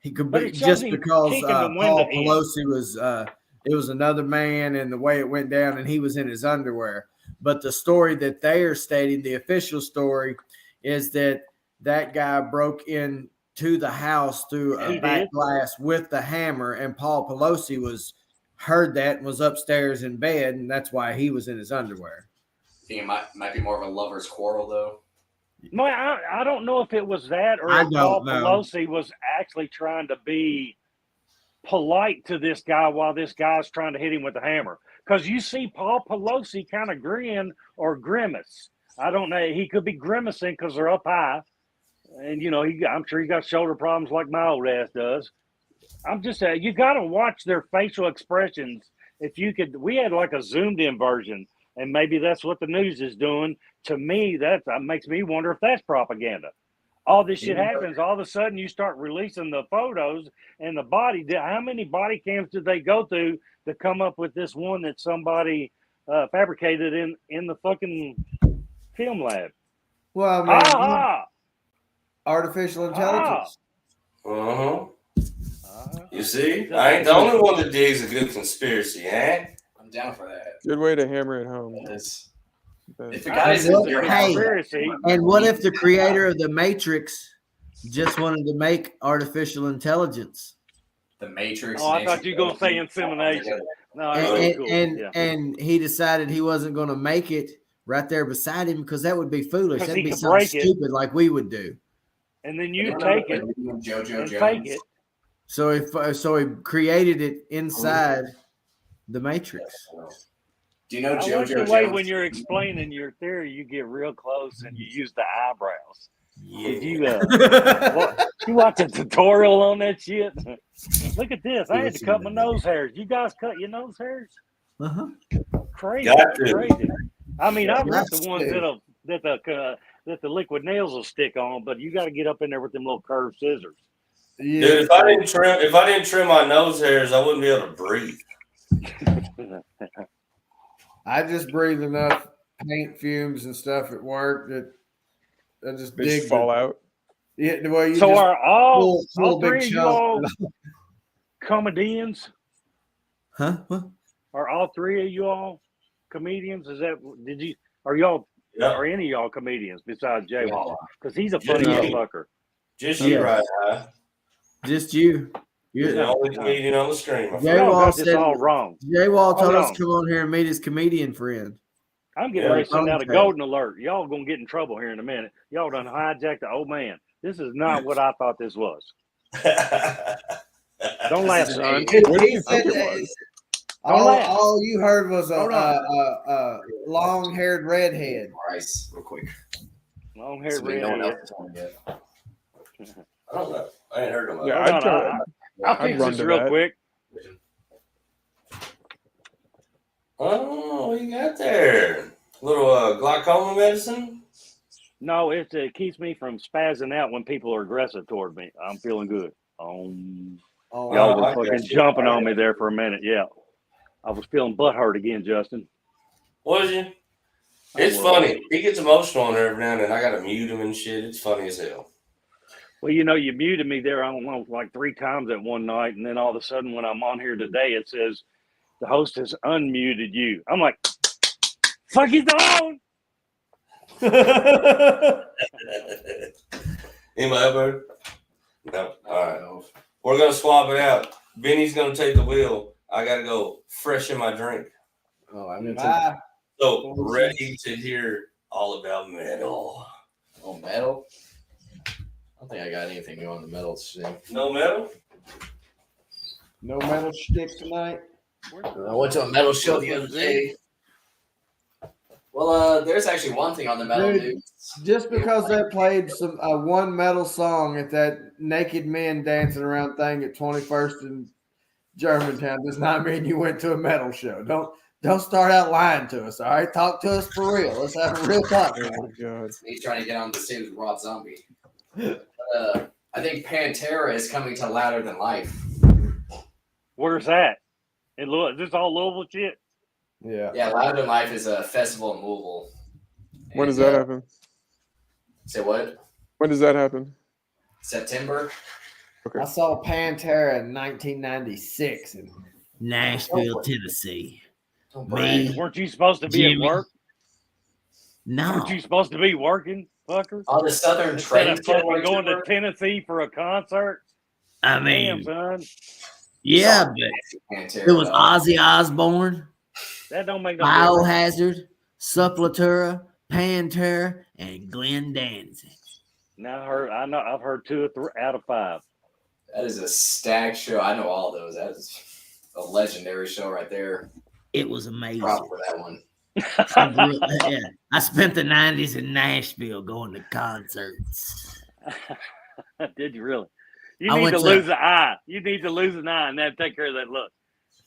he could be just because Paul Pelosi was it was another man and the way it went down and he was in his underwear. But the story that they are stating, the official story, is that guy broke in to the house through a back glass with the hammer, and Paul Pelosi heard that and was upstairs in bed, and that's why he was in his underwear. I think it might be more of a lover's quarrel, though. No, I don't know if it was that or if Paul Pelosi was actually trying to be polite to this guy while this guy's trying to hit him with the hammer. Because you see Paul Pelosi kind of grin or grimace. I don't know. He could be grimacing because they're up high. And, I'm sure he got shoulder problems like my old ass does. I'm just saying, you got to watch their facial expressions. If you could, we had like a zoomed in version, and maybe that's what the news is doing. To me, that makes me wonder if that's propaganda. All this shit happens. All of a sudden, you start releasing the photos and the body. How many body cams did they go through to come up with this one that somebody fabricated in the fucking film lab? Well, artificial intelligence. You see, I ain't the only one that digs a good conspiracy, eh? I'm down for that. Good way to hammer it home. If the guy's in conspiracy, and what if the creator of the Matrix just wanted to make artificial intelligence? The Matrix. Oh, I thought you were gonna say insemination. No, and he decided he wasn't going to make it right there beside him because that would be foolish. That'd be something stupid like we would do. And then you take it and fake it. So he created it inside the Matrix. Do you know JoJo Jones? The way when you're explaining your theory, you get real close and you use the eyebrows. Yeah. Did you watch a tutorial on that shit? Look at this. I had to cut my nose hairs. You guys cut your nose hairs? Crazy. Crazy. I've got the ones that the liquid nails will stick on, but you got to get up in there with them little curved scissors. Yeah. Dude, if I didn't trim my nose hairs, I wouldn't be able to breathe. I just breathe enough paint fumes and stuff at work that I just fall out. Yeah, well, you so just are all big three of you all comedians? Huh? What? Are all three of you all comedians? Are any of y'all comedians besides Jay Wall? Because he's a funny motherfucker. Just you, right? Just you. You're the only comedian on the screen. Jay Wall said it's all wrong. Jay Wall told us to come on here and meet his comedian friend. I'm getting ready to send out a golden alert. Y'all gonna get in trouble here in a minute. Y'all done hijacked the old man. This is not what I thought this was. Don't laugh, son. What do you think it was? All you heard was a long-haired redhead. Rice, real quick. Long-haired redhead. I don't know. I ain't heard of it. Yeah, I'll fix this real quick. Oh, what you got there? Little glaucoma medicine? No, it keeps me from spazzing out when people are aggressive toward me. I'm feeling good. Y'all were fucking jumping on me there for a minute. Yeah. I was feeling butthurt again, Justin. Was you? It's funny. He gets emotional on there every now and then. I got to mute him and shit. It's funny as hell. Well, you muted me there, I don't know, like 3 times at one night. And then all of a sudden when I'm on here today, it says, the host has unmuted you. I'm like, fuck, he's on. Anybody ever? No. All right. We're gonna swap it out. Benny's gonna take the wheel. I gotta go freshen my drink. Oh, I'm gonna Bye. So ready to hear all about metal. Oh, metal. I don't think I got anything new on the metal thing. No metal? No metal shtick tonight. I went to a metal show the other day. Well, there's actually one thing on the metal Dude, news. Just because they played some one metal song at that naked men dancing around thing at 21st and Germantown does not mean you went to a metal show. Don't start out lying to us. All right, talk to us for real. Let's have a real talk. Oh my god. He's trying to get on the stage with Rob Zombie. I think Pantera is coming to Louder Than Life. Where's that? In Louisville? Is this all Louisville shit? Yeah. Yeah, Louder Than Life is a festival in Louisville. When does that happen? Say what? When does that happen? September. I saw Pantera in 1996 in Nashville, Tennessee. Don't Me. brag. Weren't you supposed to be Jimmy. at work? No. Weren't you supposed to be working, fucker? On the Southern Instead Train of fucking going to Tennessee for a concert? I Damn, mean, son. yeah, but Pantera, it was though. Ozzy Osbourne, That don't make no difference. Biohazard, Sepultura, Pantera, and Glenn Danzig. Now I've heard 2 or 3 out of 5. That is a stacked show. I know all those. That is a legendary show right there. It was amazing. Proud for that one. Yeah. I spent the 90s in Nashville going to concerts. Did you really? You I need went to to- lose an eye. You need to lose an eye and then take care of that look.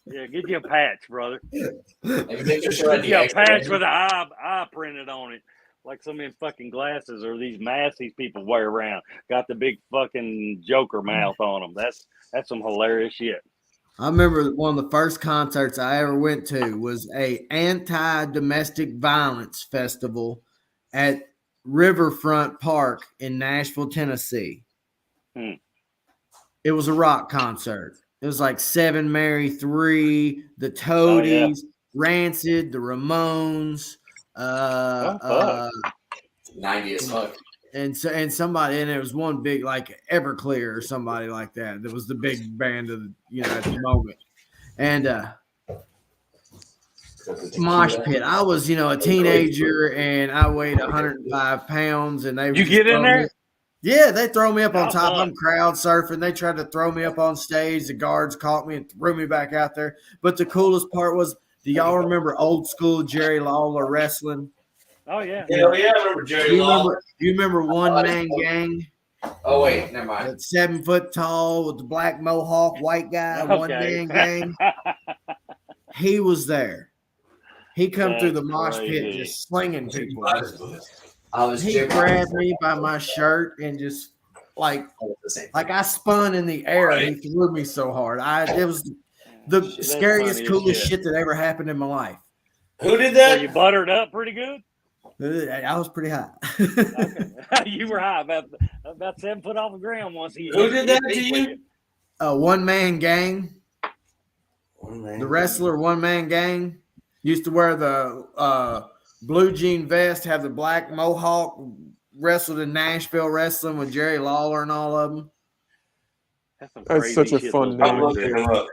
Yeah, get you a patch, brother. Maybe make your show at Get the you a X-Men. patch with an eye printed on it. Like some of them fucking glasses or these masks these people wear around. Got the big fucking Joker mouth on them. That's some hilarious shit. I remember one of the first concerts I ever went to was a anti-domestic violence festival at Riverfront Park in Nashville, Tennessee. Hmm. It was a rock concert. It was like Seven Mary 3, the Toadies, Rancid, the Ramones, 90 as fuck. and somebody, and it was one big like Everclear or somebody like that. That was the big band of at the moment. And mosh pit. I was a teenager and I weighed 105 pounds, and they You get in there? Yeah, they throw me up on How top. fun. I'm crowd surfing. They tried to throw me up on stage. The guards caught me and threw me back out there. But the coolest part was, do y'all remember old school Jerry Lawler wrestling? Oh yeah. Yeah, I remember Jerry Lawler. Do you remember One Man Gang? Oh, wait. Never mind. That 7 foot tall with the black mohawk white guy, One Man Gang. He was there. He come through the mosh pit crazy. just slinging people. I was He Jim- grabbed me by my shirt and just like the same. I spun in the air. And he threw me so hard. It was the Shit, that's scariest, funny as coolest shit. shit that ever happened in my life. Who did Were you that? buttered up pretty good? I was pretty high. Okay. You were high, about 7 foot off the ground once. Who did that to you? One Man Gang, the wrestler One Man Gang, used to wear the blue jean vest, have the black mohawk, wrestled in Nashville wrestling with Jerry Lawler and all of them. That's some That's crazy such a shit fun those I'm name. boys looking do. him up.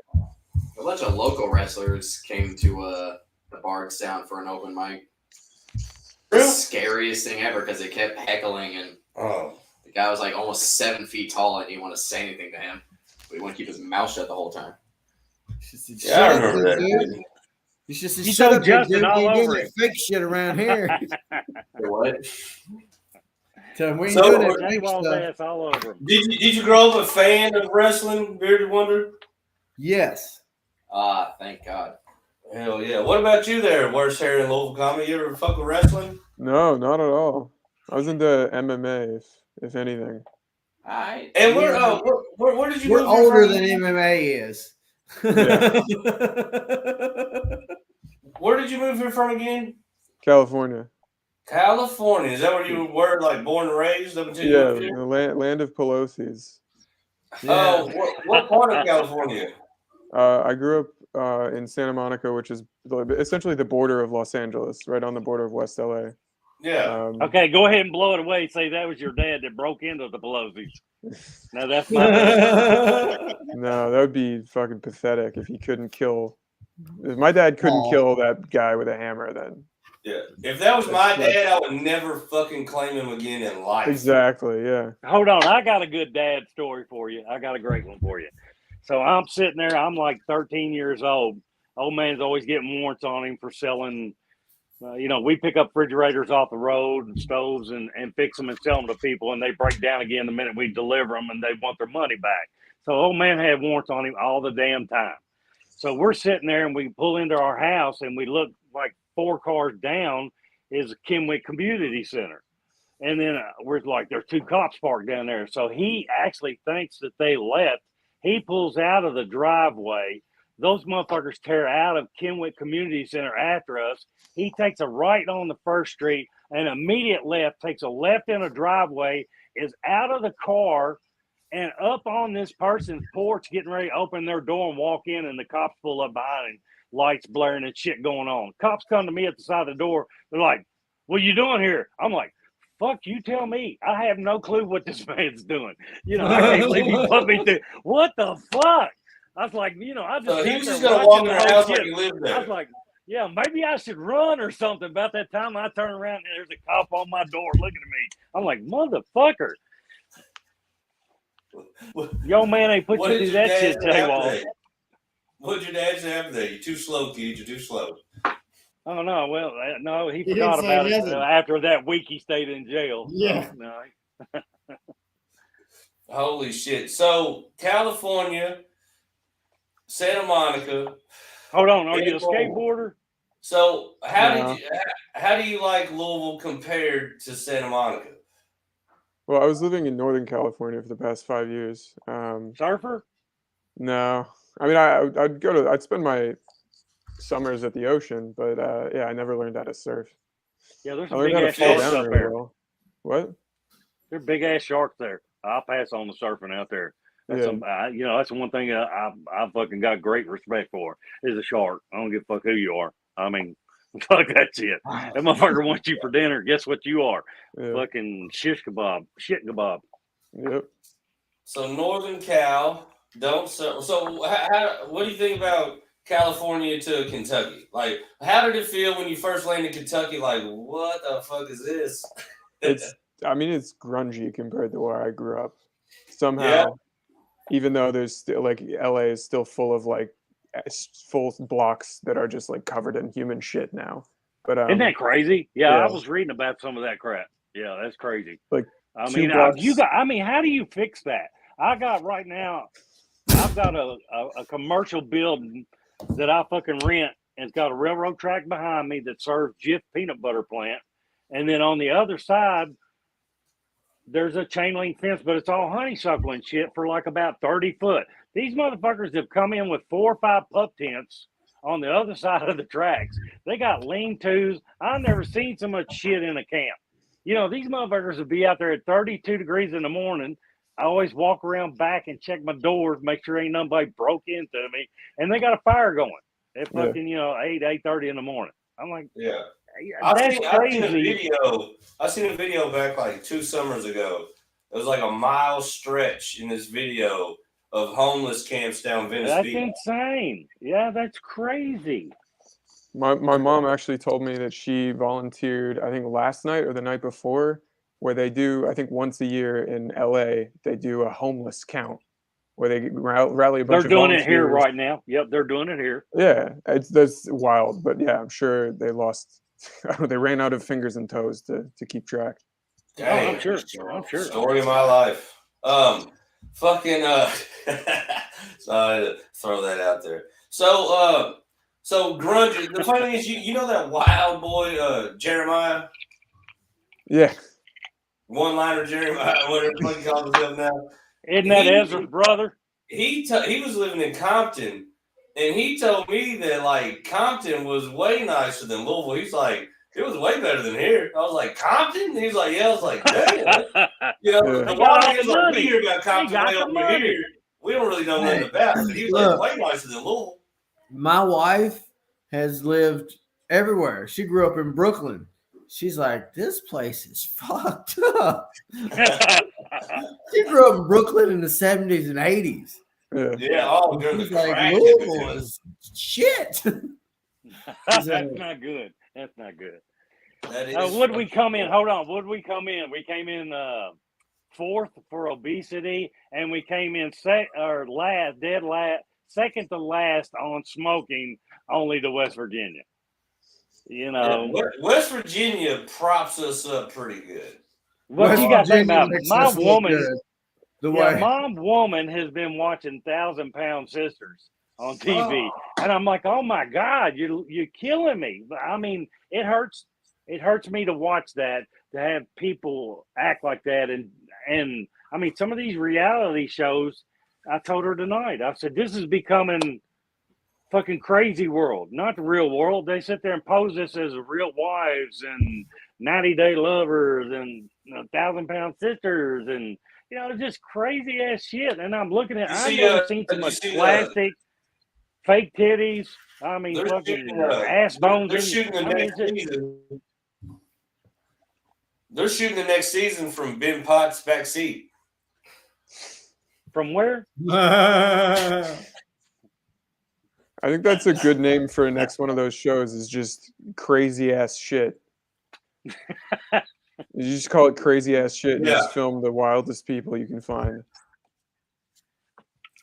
A bunch of local wrestlers came to the Bardstown for an open mic. The Really? scariest thing ever because they kept heckling, and Oh. the guy was like almost 7 feet tall, and you want to say anything to him, but you want to keep his mouth shut the whole time. Yeah, I remember that. Dude. You should You shut told up, big Justin dude. all You over getting him. fake shit around here. What? Tell him we ain't So, doing that Jay fake Wall's stuff. ass all over him. Did you grow up a fan of wrestling, Bearded Wonder? Yes. Thank God. Hell yeah. What about you there, worst hair in Louisville comedy? You ever fuck with wrestling? No, not at all. I was into MMA, if anything. Alright. And where did you We're move older from? than MMA is. Where did you move here from again? California. California. Is that where you were, like, born and raised up until you Yeah, moved here? the land of Pelosi's. Oh, what part of California? I grew up in Santa Monica, which is essentially the border of Los Angeles, right on the border of West LA. Yeah. Okay, go ahead and blow it away. Say that was your dad that broke into the Pelosi's. No, that's my dad. No, that would be fucking pathetic if he couldn't kill. If my dad couldn't Aw. kill that guy with a hammer, then Yeah. If that was my dad, I would never fucking claim him again in life. exactly, yeah. Hold on, I got a good dad story for you. I got a great one for you. So I'm sitting there. I'm like 13 years old. Old man's always getting warrants on him for selling. We pick up refrigerators off the road and stoves and fix them and sell them to people, and they break down again the minute we deliver them, and they want their money back. So old man had warrants on him all the damn time. So we're sitting there, and we pull into our house, and we look like 4 cars down is Kenwick Community Center. And then we're like, there's 2 cops parked down there. So he actually thinks that they left. He pulls out of the driveway. Those motherfuckers tear out of Kenwick Community Center after us. He takes a right on the first street, an immediate left, takes a left in a driveway, is out of the car and up on this person's porch, getting ready to open their door and walk in, and the cops pull up behind him, lights blaring and shit going on. Cops come to me at the side of the door. They're like, what are you doing here? I'm like, fuck, you tell me. I have no clue what this man's doing. I can't believe he put me through. What the fuck? I was like, I just. So he was just gonna walk in the house like he lived there. I was like, yeah, maybe I should run or something. About that time, I turn around and there's a cop on my door looking at me. I'm like, motherfucker. Yo, man ain't put you through that shit, Jaywall. What'd your dad say after that? You're too slow, kid. You're too slow. Oh, no. Well, no, he He forgot didn't say about it nothing. after that week he stayed in jail. Yeah. No. Holy shit. So, California, Santa Monica. Hold on. Are you a skateboarder? So, how do you like Louisville compared to Santa Monica? Well, I was living in Northern California for the past 5 years. Surfer? No, I mean, I'd spend my summers at the ocean, but I never learned how to surf. Yeah, there's I some learned big how to ass fall sharks down up really there. well. What? There are big ass sharks there. I'll pass on the surfing out there. That's Yeah. that's the one thing I fucking got great respect for is a shark. I don't give a fuck who you are. I mean, fuck that shit. That motherfucker wants you for dinner. Guess what you are? Yeah. Fucking shish kebab, shit kebab. Yep. So, Northern Cal, don't surf. So, what do you think about California to Kentucky? Like, how did it feel when you first landed in Kentucky? Like, what the fuck is this? It's grungy compared to where I grew up. Somehow, even though there's still like LA is still full of like full blocks that are just like covered in human shit now. But Isn't that crazy? Yeah, yeah. I was reading about some of that crap. Yeah, that's crazy. Like, I 2 mean, blocks. how do you fix that? I've got a commercial building that I fucking rent, and it's got a railroad track behind me that serves Jif peanut butter plant. And then on the other side, there's a chain link fence, but it's all honeysuckle and shit for like about 30 foot. These motherfuckers have come in with 4 or 5 pup tents on the other side of the tracks. They got lean-tos. I've never seen so much shit in a camp. These motherfuckers would be out there at 32 degrees in the morning. I always walk around back and check my doors, make sure ain't nobody broke into me. And they got a fire going at fucking, 8:30 in the morning. I'm like, Yeah. that's crazy. I seen a video back like 2 summers ago. It was like a mile stretch in this video of homeless camps down Venice That's Beach. insane. Yeah, that's crazy. My mom actually told me that she volunteered, I think last night or the night before, where they do, I think once a year in LA, they do a homeless count where they rally a bunch They're of doing it here volunteers. right now. Yep, they're doing it here. Yeah, that's wild, but yeah, I'm sure they lost. They ran out of fingers and toes to keep track. Dang, I'm sure. Story of my life. Fucking sorry to throw that out there. So grunge. The funny thing is, you know that wild boy Jeremiah, Yeah, one-liner Jeremiah, whatever he calls himself now. Isn't that Ezra's brother? He was living in Compton, and he told me that like Compton was way nicer than Louisville. He's like, it was way better than here. I was like, Compton? He's like, yeah. I was like, damn. Yeah. The wild thing is like, we hear about Compton way over here. We don't really know nothing about it. But he was like way nicer than Louisville. My wife has lived everywhere. She grew up in Brooklyn. She's like, this place is fucked up. She grew up in Brooklyn in the 70s and 80s. Yeah, all good. She's like, Louisville is shit. That's not good. That's not good. That is Would we come in? Hold on. Would we come in? We came in fourth for obesity, and we came in second to last on smoking, only to West Virginia. You know, West Virginia props us up pretty good. What you got to think about? My woman has been watching 1,000-Pound Sisters on TV, and I'm like, oh my God, you're killing me. I mean, it hurts. It hurts me to watch that, to have people act like that, and I mean, some of these reality shows. I told her tonight. I said, this is becoming fucking crazy world, not the real world. They sit there and pose this as real wives and 90-day lovers and 1,000-Pound Sisters and just crazy ass shit. And I'm looking at, I've never seen so much plastic, fake titties. I mean, fucking ass bones. They're shooting the next season. They're shooting the next season from Ben Potts' backseat. From where? I think that's a good name for the next one of those shows. Is just crazy ass shit. You just call it crazy ass shit and just film the wildest people you can find.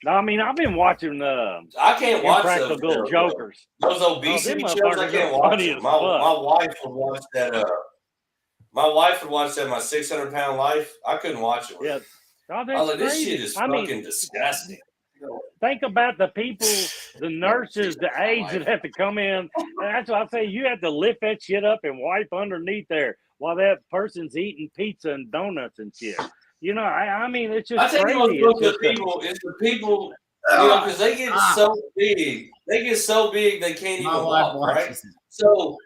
No, I mean, I've been watching I can't watch Impractical Jokers. Those obesity shows, I can't watch them. My wife would watch that. My wife would watch that. My 600-Pound Life. I couldn't watch it. Yeah. Oh, I was like, this shit is fucking disgusting. Think about the people, the nurses, the aides that have to come in. And that's why I say you have to lift that shit up and wipe underneath there while that person's eating pizza and donuts and shit. I mean, it's just crazy. It's the people, because they get so big. They get so big they can't even walk, right? So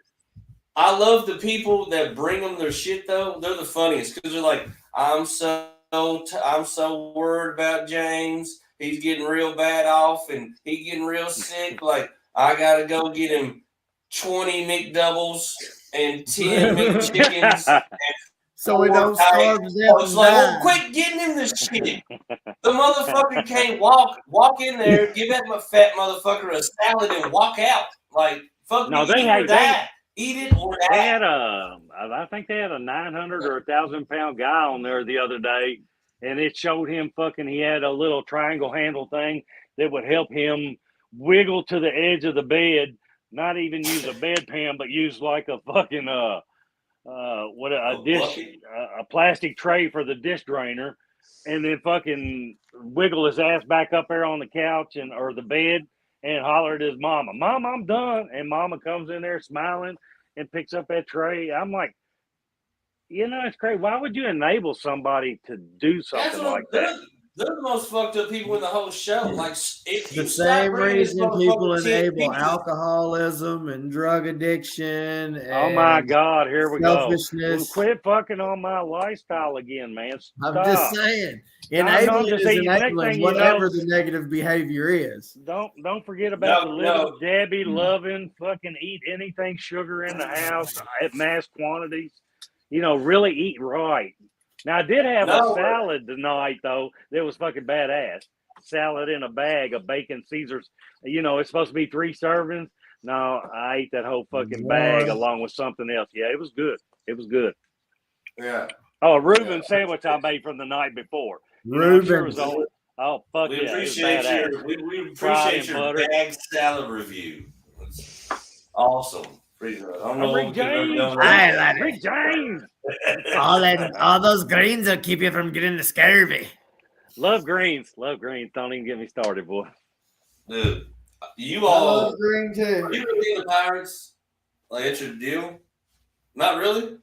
I love the people that bring them their shit, though. They're the funniest because they're like, I'm so worried about James. He's getting real bad off and he getting real sick. Like, I got to go get him 20 McDoubles and 10 McChickens. So we don't starve to death. It's like, well, quit getting him this shit. The motherfucker can't walk in there, give that fat motherfucker a salad and walk out. Like, fuck no, eat it or die. They had I think they had a 900 or 1,000-pound guy on there the other day, and it showed him he had a little triangle handle thing that would help him wiggle to the edge of the bed, not even use a bedpan, but use like a fucking a plastic tray for the dish drainer, and then fucking wiggle his ass back up there on the couch or the bed and holler at his mama, "Mom, I'm done." And mama comes in there smiling and picks up that tray. I'm like, it's crazy. Why would you enable somebody to do something like that? They're the most fucked up people in the whole show. Like, the same reason people enable alcoholism and drug addiction. And oh my God, here we go. Well, quit fucking on my lifestyle again, man. Stop. I'm just saying, enabling is enabling whatever the negative behavior is. Don't forget about the little Debbie loving fucking eat anything sugar in the house at mass quantities. Really eat right. Now, I did have a salad tonight, though, that was fucking badass. Salad in a bag of bacon Caesars. It's supposed to be 3 servings. No, I ate that whole fucking bag along with something else. Yeah, it was good. It was good. Yeah. Oh, a Reuben sandwich I made from the night before. Reuben. Oh, fuck we yeah. Appreciate we appreciate your bag salad review. It's awesome. Rick James. Rick James. All those greens will keep you from getting the scurvy. Love greens. Don't even get me started, boy. Dude, I love green too. Are you really into Pirates? Like, it's your deal? Not really?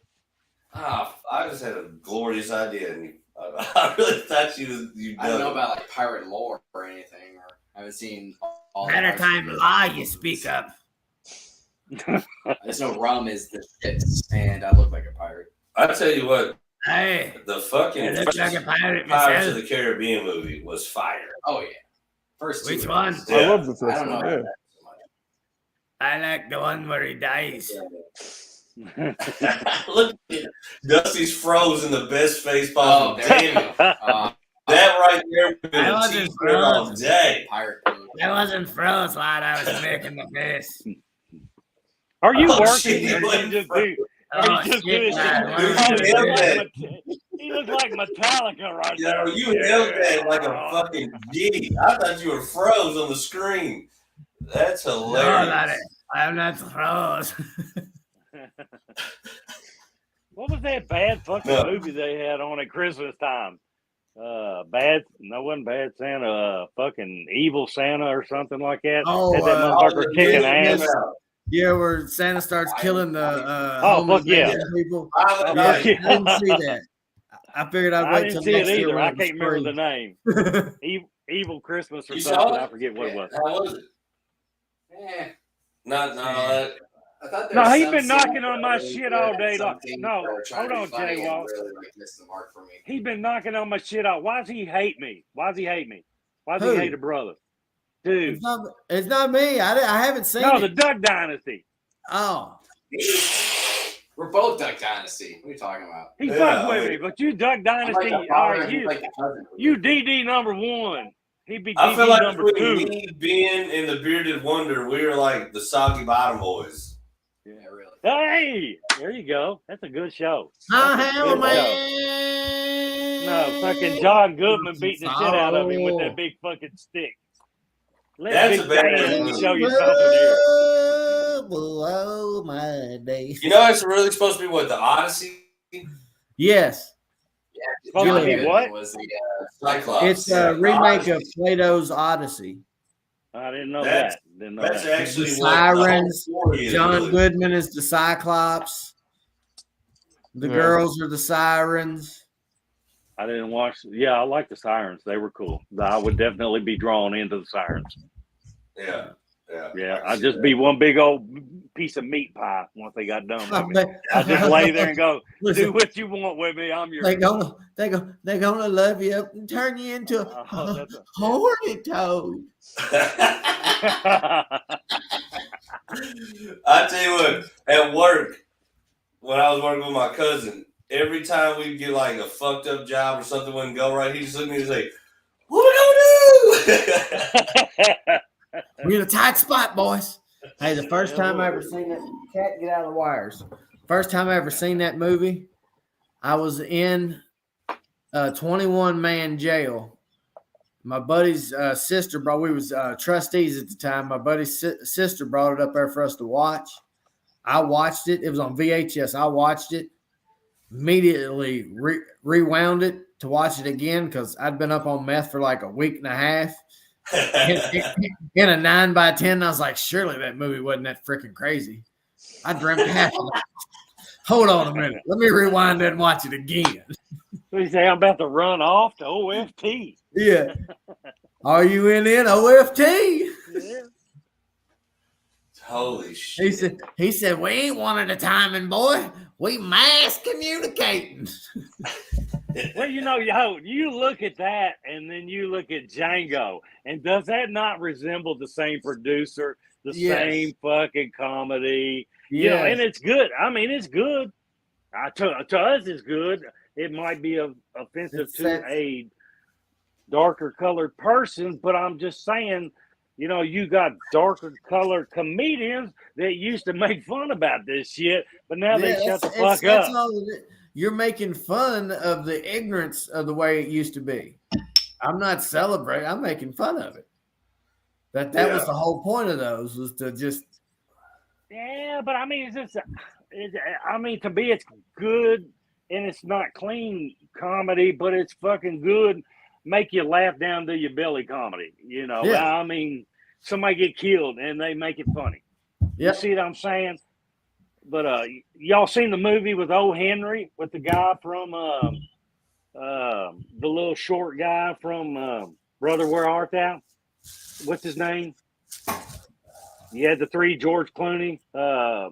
I just had a glorious idea, and I really thought you I don't know about like pirate lore or anything, or I haven't seen all Better time law you speak of. I just know rum is the shit, and I look like a pirate. I tell you what, Hey, the fucking like a pirate Pirates of the Caribbean movie was fire. Oh yeah, First two Which are one? nice. I Yeah. love the I first don't know. one. about Yeah. that so much. I like the one where he dies. Look, Dusty's froze in the best face Oh, possible. there Damn you it. go. That right there would have been I a wasn't t-shirt all froze. day. Pirate code. I wasn't froze, lad. I was making the face. Are you Oh, working? shit, Or you are you just wasn't do? Are you Oh, just shit, doing? lad. Dude, What you am I held doing? that. He looks like Metallica right Yo, there. you held that like a fucking G. I thought you were froze on the screen. That's No, hilarious. laddie. I'm not froze. What was that bad fucking No. movie they had on at Christmas time? Bad. No, wasn't Bad Santa. Fucking Evil Santa or something like that. Oh, Had that Oh, motherfucker the kicking Disney ass. came out. Yeah, where Santa starts killing the Oh, homeless fuck yeah. Asian people. Violent Yeah, Night. I didn't see that. I figured I'd I wait didn't till see it next year either. when I it was can't remember the name. free. Evil Christmas or You something. saw it? I forget what it was. How was it? Eh, Not that. I thought there No, was he's some been scenes knocking that on my were really shit good all and day. some Like, things no, that were trying hold to be on, funny Jay and Wall. really like missed the mark for me. He's been knocking on my shit out. Why does he hate me? Why does he hate me? Why does Who? he hate a brother? Dude. It's not me. I haven't seen No, it. the Duck Dynasty. Oh, We're both Duck Dynasty. What are you talking about? He Yeah, fucked with I mean- me, but you Duck I'm Dynasty. like the All father, right, he's like the cousin. you DD number one. He'd be I feel DD like number between two. me, Ben, and the Bearded Wonder, we were like the Soggy Bottom Boys. Yeah, really. Hey, there you go. That's a good show. I That's a have good a show. man. No, fucking John Goodman beating the shit out of him with that big fucking stick. Let That's Big a badass Dan movie. show you something here. Below my days. You know, it's really supposed to be what, the Odyssey? Yes, Yeah, Supposed to be Goodman what? Was the, Cyclops. it's Yeah, a remake of Odyssey. Plato's Odyssey. I didn't know That's- that. Didn't know That's that. actually The what the whole Sirens, story is. John really. Goodman is the Cyclops. The Yeah. girls are the Sirens. I didn't watch. Yeah, I like the Sirens. They were cool. I would definitely be drawn into the Sirens. Yeah. Yeah. Yeah, I'd just be one big old piece of meat pie once they got done with me. I I'd just lay there and go, do Listen, what you want with me. I'm your. they're gonna love you up and turn you into a Oh, that's a- horny toad. I tell you what, at work, when I was working with my cousin, every time we'd get like a fucked up job or something wouldn't go right, he'd just look at me and say, "What we gonna do?" We're in a tight spot, boys. Hey, the first time I ever seen that cat get out of the wires. First time I ever seen that movie, I was in a 21-man jail. My buddy's sister brought. We was trustees at the time. My buddy's sister brought it up there for us to watch. I watched it. It was on VHS. I watched it. Immediately rewound it to watch it again because I'd been up on meth for like a week and a half. In a 9x10, I was like, surely that movie wasn't that freaking crazy. I dreamt half of it. Hold on a minute. Let me rewind it and watch it again. So you say I'm about to run off to OFT. Yeah. Are you in OFT? Yeah. Holy shit. He said, we ain't one at a time, boy. We mass communicating. Well, you look at that and then you look at Django, and does that not resemble the same producer, the Yes. same fucking comedy? You know, and it's good. I mean, it's good. To us, it's good. It might be offensive to a darker colored person, but I'm just saying, you got darker colored comedians that used to make fun about this shit, but now they shut the fuck up. You're making fun of the ignorance of the way it used to be. I'm not celebrating. I'm making fun of it. That was the whole point of those, was to just. Yeah, but I mean, to me, it's good, and it's not clean comedy, but it's fucking good. Make you laugh down to your belly comedy. Yeah. I mean, somebody get killed and they make it funny. Yep. You see what I'm saying? But y'all seen the movie with O. Henry, with the guy from the little short guy from Brother Where Art Thou? What's his name? You had the three, George Clooney. Yeah.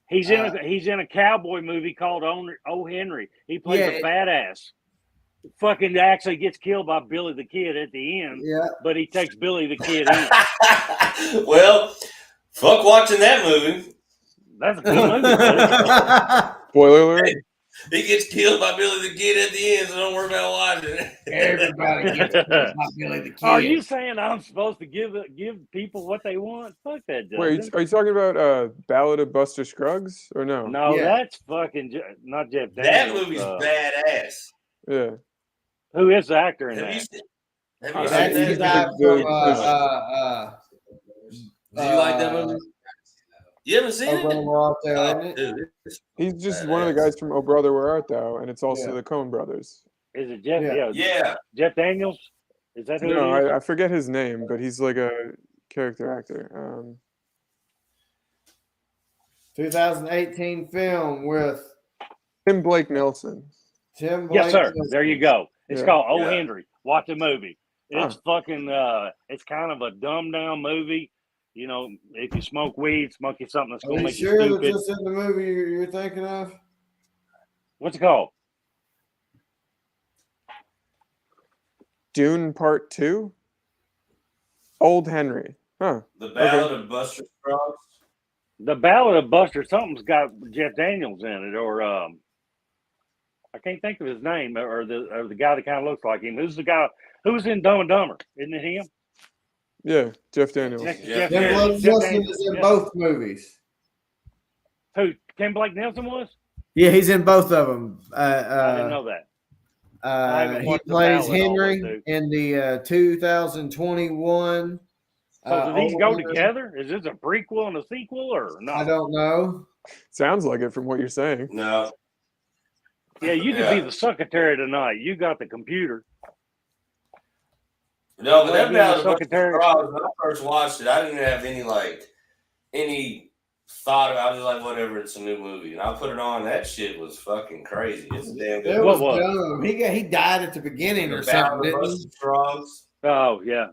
He's in a cowboy movie called O. Henry. He plays a badass. fucking actually gets killed by Billy the Kid at the end. Yeah. But he takes Billy the Kid in. Well, fuck watching that movie. That's a good movie, buddy. Spoiler alert. He gets killed by Billy the Kid at the end, so don't worry about watching it. Everybody gets killed by Billy the Kid. Are you saying I'm supposed to give people what they want? Fuck that, Justin. Wait, are you talking about Ballad of Buster Scruggs or no? No, Yeah. that's fucking not Jeff That Daniels. movie's badass. Yeah. Who is the actor in Have you that? seen, have you I've That's seen the that? guy from Did you like that movie? You haven't seen it? Oklahoma, isn't Oh, it? dude, He's just one of the guys from Oh Brother Where Art Thou, and it's also the Coen brothers. Is it Jeff? Yeah. yeah. Jeff Daniels. Is that who No, it is? I forget his name, but he's like a character actor. 2018 film with Tim Blake Nelson. Tim Blake. Yes, sir. There you go. It's Yeah. called Oh Yeah. Henry. Watch the movie. It's fucking. It's kind of a dumbed down movie. You know, if you smoke weed, smoke you something that's Are gonna you make you sure that's stupid. just in the movie you're thinking of? What's it called? Dune Part 2? Old Henry. Huh. The Ballad of Buster Scruggs. The Ballad of Buster. Something's got Jeff Daniels in it, or I can't think of his name, or the guy that kind of looks like him. Who's the guy? Who's in Dumb and Dumber? Isn't it him? Yeah, Jeff Daniels. Yeah. Tim Blake Jeff Nelson Daniels, is in yeah. both movies. Who? Tim Blake Nelson was? Yeah, he's in both of them. I didn't know that. I haven't He watched the plays Ballad all the way Henry through. in the 2021. So do these Old go Henry. together? Is this a prequel and a sequel, or no? I don't know. Sounds like it from what you're saying. No. Yeah, you could be the secretary tonight. You got the computer. No, but that Well, Ballad of Buster secretary. Scruggs, when I first watched it, I didn't have any thought about it. I was like, whatever, it's a new movie. And I put it on. That shit was fucking crazy. It's a damn It good was What was? dumb. He died at the beginning or The something, Ballad of didn't he? Buster Scruggs. Oh yeah.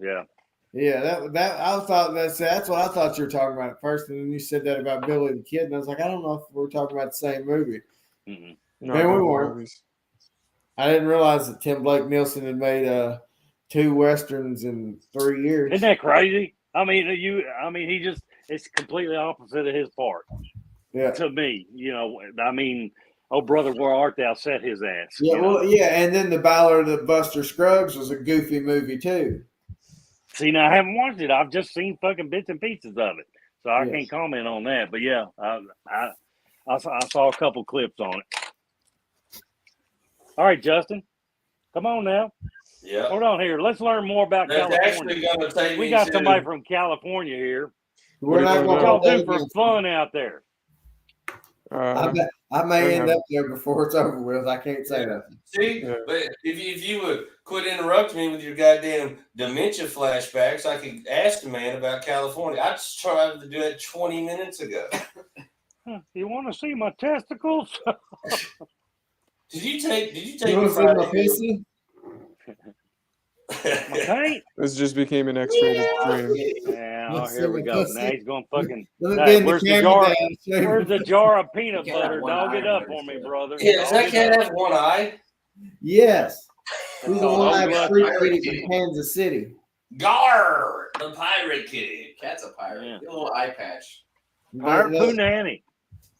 Yeah, that I thought that's what I thought you were talking about at first, and then you said that about Billy the Kid, and I was like, I don't know if we're talking about the same movie. Mm-mm. No, Man, we both weren't. movies. I didn't realize that Tim Blake Nelson had made 2 westerns in 3 years. Isn't that crazy? I mean, he just it's completely opposite of his part. Yeah. To me, I mean, oh brother, where art thou? Set his ass. Yeah, you know? well, yeah, and then the Ballad of Buster Scruggs was a goofy movie too. See, now I haven't watched it. I've just seen fucking bits and pieces of it, so I Yes. can't comment on that. But yeah, I saw a couple clips on it. All right, Justin, come on now. Yeah. Hold on here. Let's learn more about That's California. actually going to take We me got to somebody from California here. We're not What What do y'all going do for fun out there? I may don't end have- up there before it's over with. I can't say nothing. See, Yeah. but if you would quit interrupting me with your goddamn dementia flashbacks, I could ask the man about California. I just tried to do that 20 minutes ago. Huh, you want to see my testicles? Did you take You your want to see my Friday meal? pussy? My taint? This just became an X-rated stream. Yeah, oh, Let's here see we my go. pussy. Now he's going fucking. Let me Hey, bend the where's the camera jar? down. Show you Where's my the jar of peanut You can't butter? have one Dog it eye up on for me, it. brother. Yeah, does Dog that it cat up. have one eye? Yes. Who's the Oh, one I'm that glad street Pirate kitty Kitty. from Kansas City? Gar, the pirate kitty. Cat's a pirate. Yeah. Get a little eye patch. Pirate They- Poo Nanny.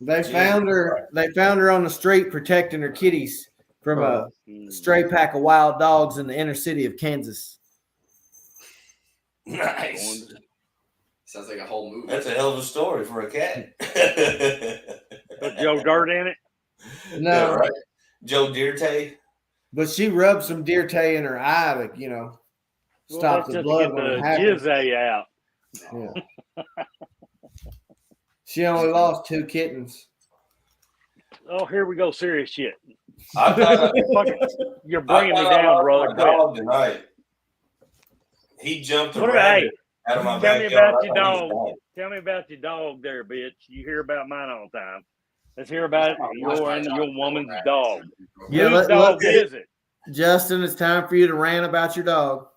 They found her. They found her on the street protecting her kitties from a stray pack of wild dogs in the inner city of Kansas. Nice. Sounds like a whole movie. That's a hell of a story for a cat. Put Joe Dirt in it. No, Yeah, right. Joe Dirte. but she rubbed some deer tay in her eye to, Well, stop that's the just blood to when it get the happens. jizz out. Yeah. She only lost 2 kittens. Oh, here we go. Serious shit. I thought You're bringing me I thought I down, lost brother. my Quit. dog tonight. He jumped a What rabbit out of my Tell me backyard. about your I thought he dog. died. Tell me about your dog there, bitch. You hear about mine all the time. Let's hear about your woman's dog. Yeah, Whose dog is it? Justin, it's time for you to rant about your dog.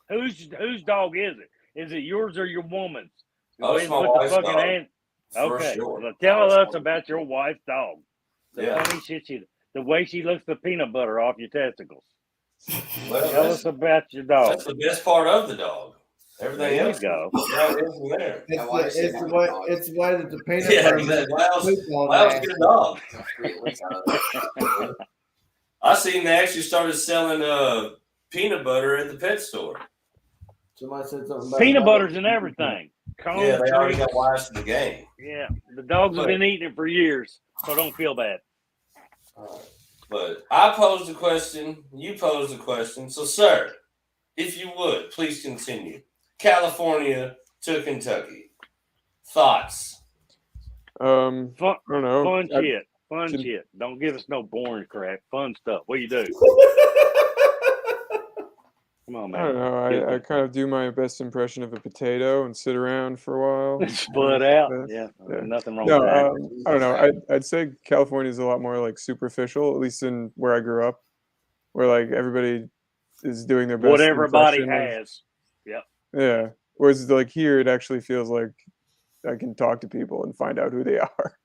Whose dog is it? Is it yours or your woman's? Oh, it's Go my ahead and put wife's the fucking dog. hand- For Okay. sure. Well, tell us about your wife's dog. The Yeah. funny shit the way she looks the peanut butter off your testicles. Well, Tell us about your dog. that's the best part of the dog. Everything There you else go. that is from there. It's My wife said it's the I'm way a dog. it's the way that the peanut Yeah, butter exactly. makes Why poop on else that. get a dog? Got 3 weeks out of it. I seen they actually started selling peanut butter at the pet store. Somebody said something about Peanut dog. butters and everything. Yeah, Cone, they already treats. got wise to the game. Yeah, the dogs have been eating it for years, so don't feel bad. But I posed a question, you posed a question. So, sir, if you would, please continue. California to Kentucky. Thoughts? Fun, I don't know. fun I- shit. Fun can- shit. Don't give us no boring crap. Fun stuff. What you do? Come on, I don't man. know. I kind of do my best impression of a potato and sit around for a while. Split out. Yeah. Yeah, Yeah. nothing wrong No, with that. I don't know. I'd say California is a lot more like superficial, at least in where I grew up, where like everybody is doing their best. What everybody impression of- has. Yep. Yeah. Whereas like here, it actually feels like I can talk to people and find out who they are.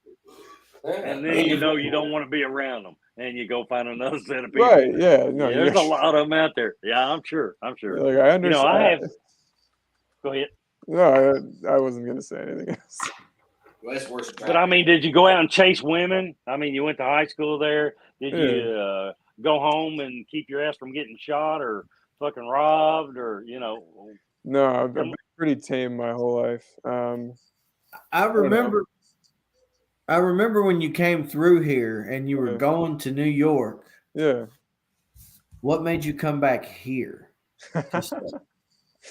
And then you know you don't want to be around them, and you go find another set of people. Right? Yeah. No. Yeah, there's a lot of them out there. Yeah, I'm sure. Like I understand. You know, I have. Go ahead. No, I wasn't gonna say anything else. Well, it's worse. But I mean, did you go out and chase women? I mean, you went to high school there. Did you go home and keep your ass from getting shot or fucking robbed or No, I've been pretty tame my whole life. I remember when you came through here and you were Yeah. going to New York. Yeah. What made you come back here?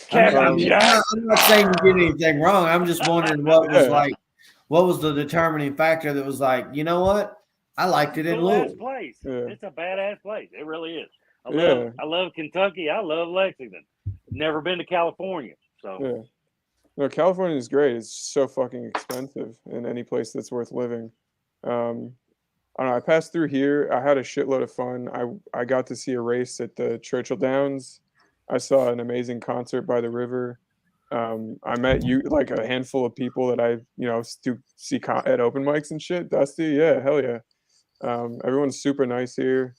Captain Jack. I'm not saying you did anything wrong. I'm just wondering what was Yeah. like, what was the determining factor that was like, you know what? I liked it in Cool ass Louisville. place. Yeah. It's a badass place. It really is. Yeah. I love Kentucky. I love Lexington. Never been to California, so Yeah. No, California is great. It's so fucking expensive in any place that's worth living. I don't know. I passed through here. I had a shitload of fun. I got to see a race at the Churchill Downs. I saw an amazing concert by the river. I met you like a handful of people that I see at open mics and shit. Dusty, yeah, hell yeah. Everyone's super nice here.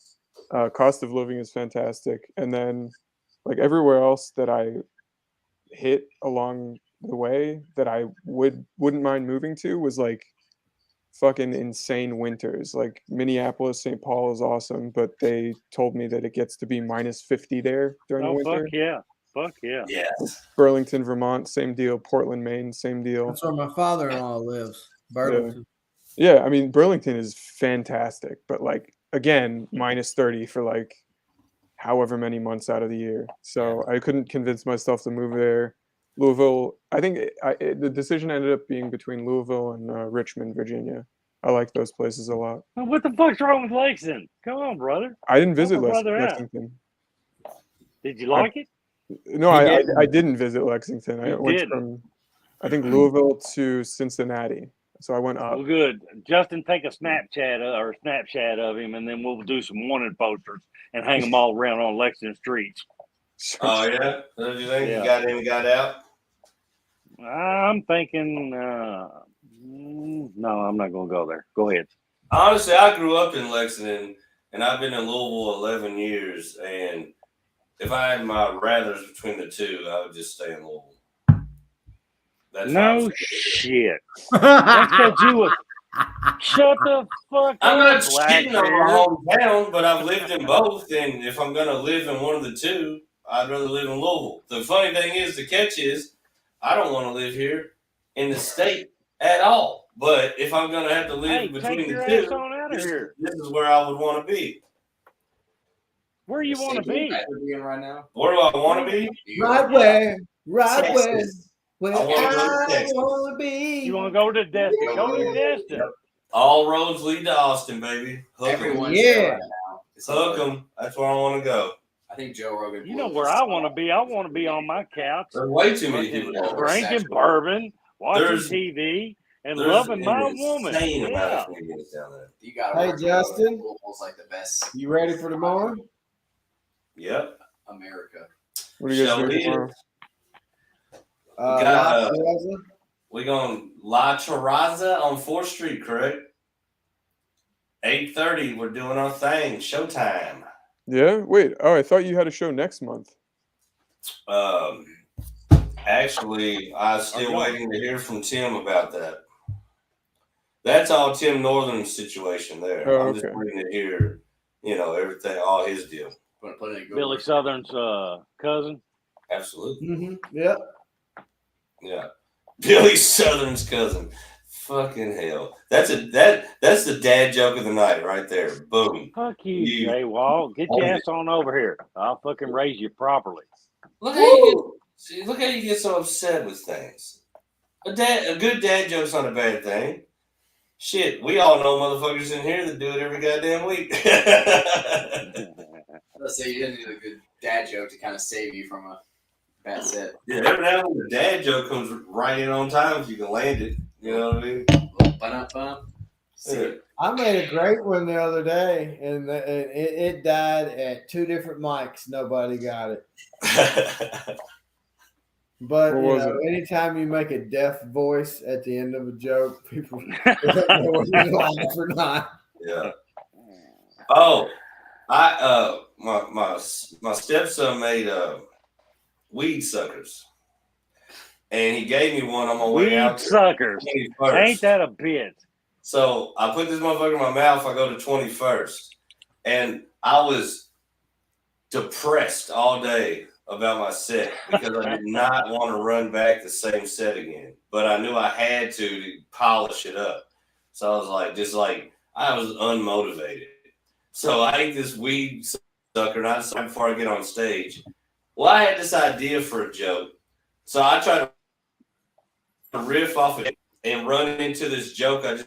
Cost of living is fantastic, and then like everywhere else that I hit along the way that I wouldn't mind moving to was like fucking insane winters. Like Minneapolis, St. Paul is awesome, but they told me that it gets to be -50 there during the winter. fuck yeah. Yeah. Burlington, Vermont, same deal. Portland, Maine, same deal. That's where my father-in-law lives, Burlington. Yeah, I mean Burlington is fantastic, but like again, -30 for like however many months out of the year. So I couldn't convince myself to move there. Louisville, I think the decision ended up being between Louisville and Richmond, Virginia. I like those places a lot. What the fuck's wrong with Lexington? Come on, brother. I didn't visit Help a brother out. Lexington. Did you like it? No, I didn't visit Lexington. I You went didn't? from, I think, Louisville to Cincinnati. So I went up. Well, good. Justin, take a Snapchat of him, and then we'll do some wanted posters and hang them all around on Lexington streets. Oh yeah. What do you think? Yeah. You got in and got out? I'm thinking, no, I'm not going to go there. Go ahead. Honestly, I grew up in Lexington, and I've been in Louisville 11 years. And if I had my rathers between the two, I would just stay in Louisville. That's No shit. That's because you was. Shut the fuck I'm up, not shitting on Blackbeard. my hometown, but I've lived in both. And if I'm going to live in one of the two, I'd rather live in Louisville. The funny thing is, the catch is, I don't want to live here in the state at all. But if I'm going to have to live Hey, between take the your two, ass on out of here. this is where I would want to be. Where you want to be? Right now. Where do I want to be? Right where Texas. where I wanna go to I Texas. want to be. You want to go to Destin? Go to Destin. All roads lead to Austin, baby. Hook 'em. Everyone's Yeah. there right now. It's Hook 'em. That's where I want to go. I think Joe Rogan. You know where I want to be? I want to be on my couch, There's way too many people there. drinking bourbon, watching There's- TV, and There's loving my an woman. insane amount Yeah. of Indians down there. You got. Hey, Justin. Louisville's like the best You ready for tomorrow? Yep. America. What do you guys Shall do we? tomorrow? got, Liza? We're going La Terraza on 4th Street, correct? 8:30, we're doing our thing. Showtime. Yeah. Wait. Oh, I thought you had a show next month. Actually, I'm still waiting to hear from Tim about that. That's all Tim Northern's situation there. Oh, I'm just okay. waiting to hear, everything, all his deal. Billy Southern's cousin. Absolutely. Mm-hmm. Yep. Yeah. Billy Southern's cousin. Fucking hell. That's the dad joke of the night right there. Boom. Fuck you, Jay Wall. Get your ass on over here. I'll fucking raise you properly. Look how you get so upset with things. A good dad joke's not a bad thing. Shit, we all know motherfuckers in here that do it every goddamn week. Let's say you didn't need a good dad joke to kind of save you from a bad set. Yeah, every now and then the dad joke comes right in on time if you can land it. You know what I mean? See, I made a great one the other day, and it died at 2 different mics. Nobody got it. But What was it? anytime you make a deaf voice at the end of a joke, people don't know whether you laugh or not. Yeah. Oh, my stepson made weed suckers, and he gave me one on my way out. Weed suckers. Ain't that a bit? So I put this motherfucker in my mouth. I go to 21st, and I was depressed all day about my set because I did not want to run back the same set again. But I knew I had to polish it up. So I was I was unmotivated. So I ate this weed sucker not before I get on stage. Well, I had this idea for a joke. So I tried to riff off of it and run into this joke I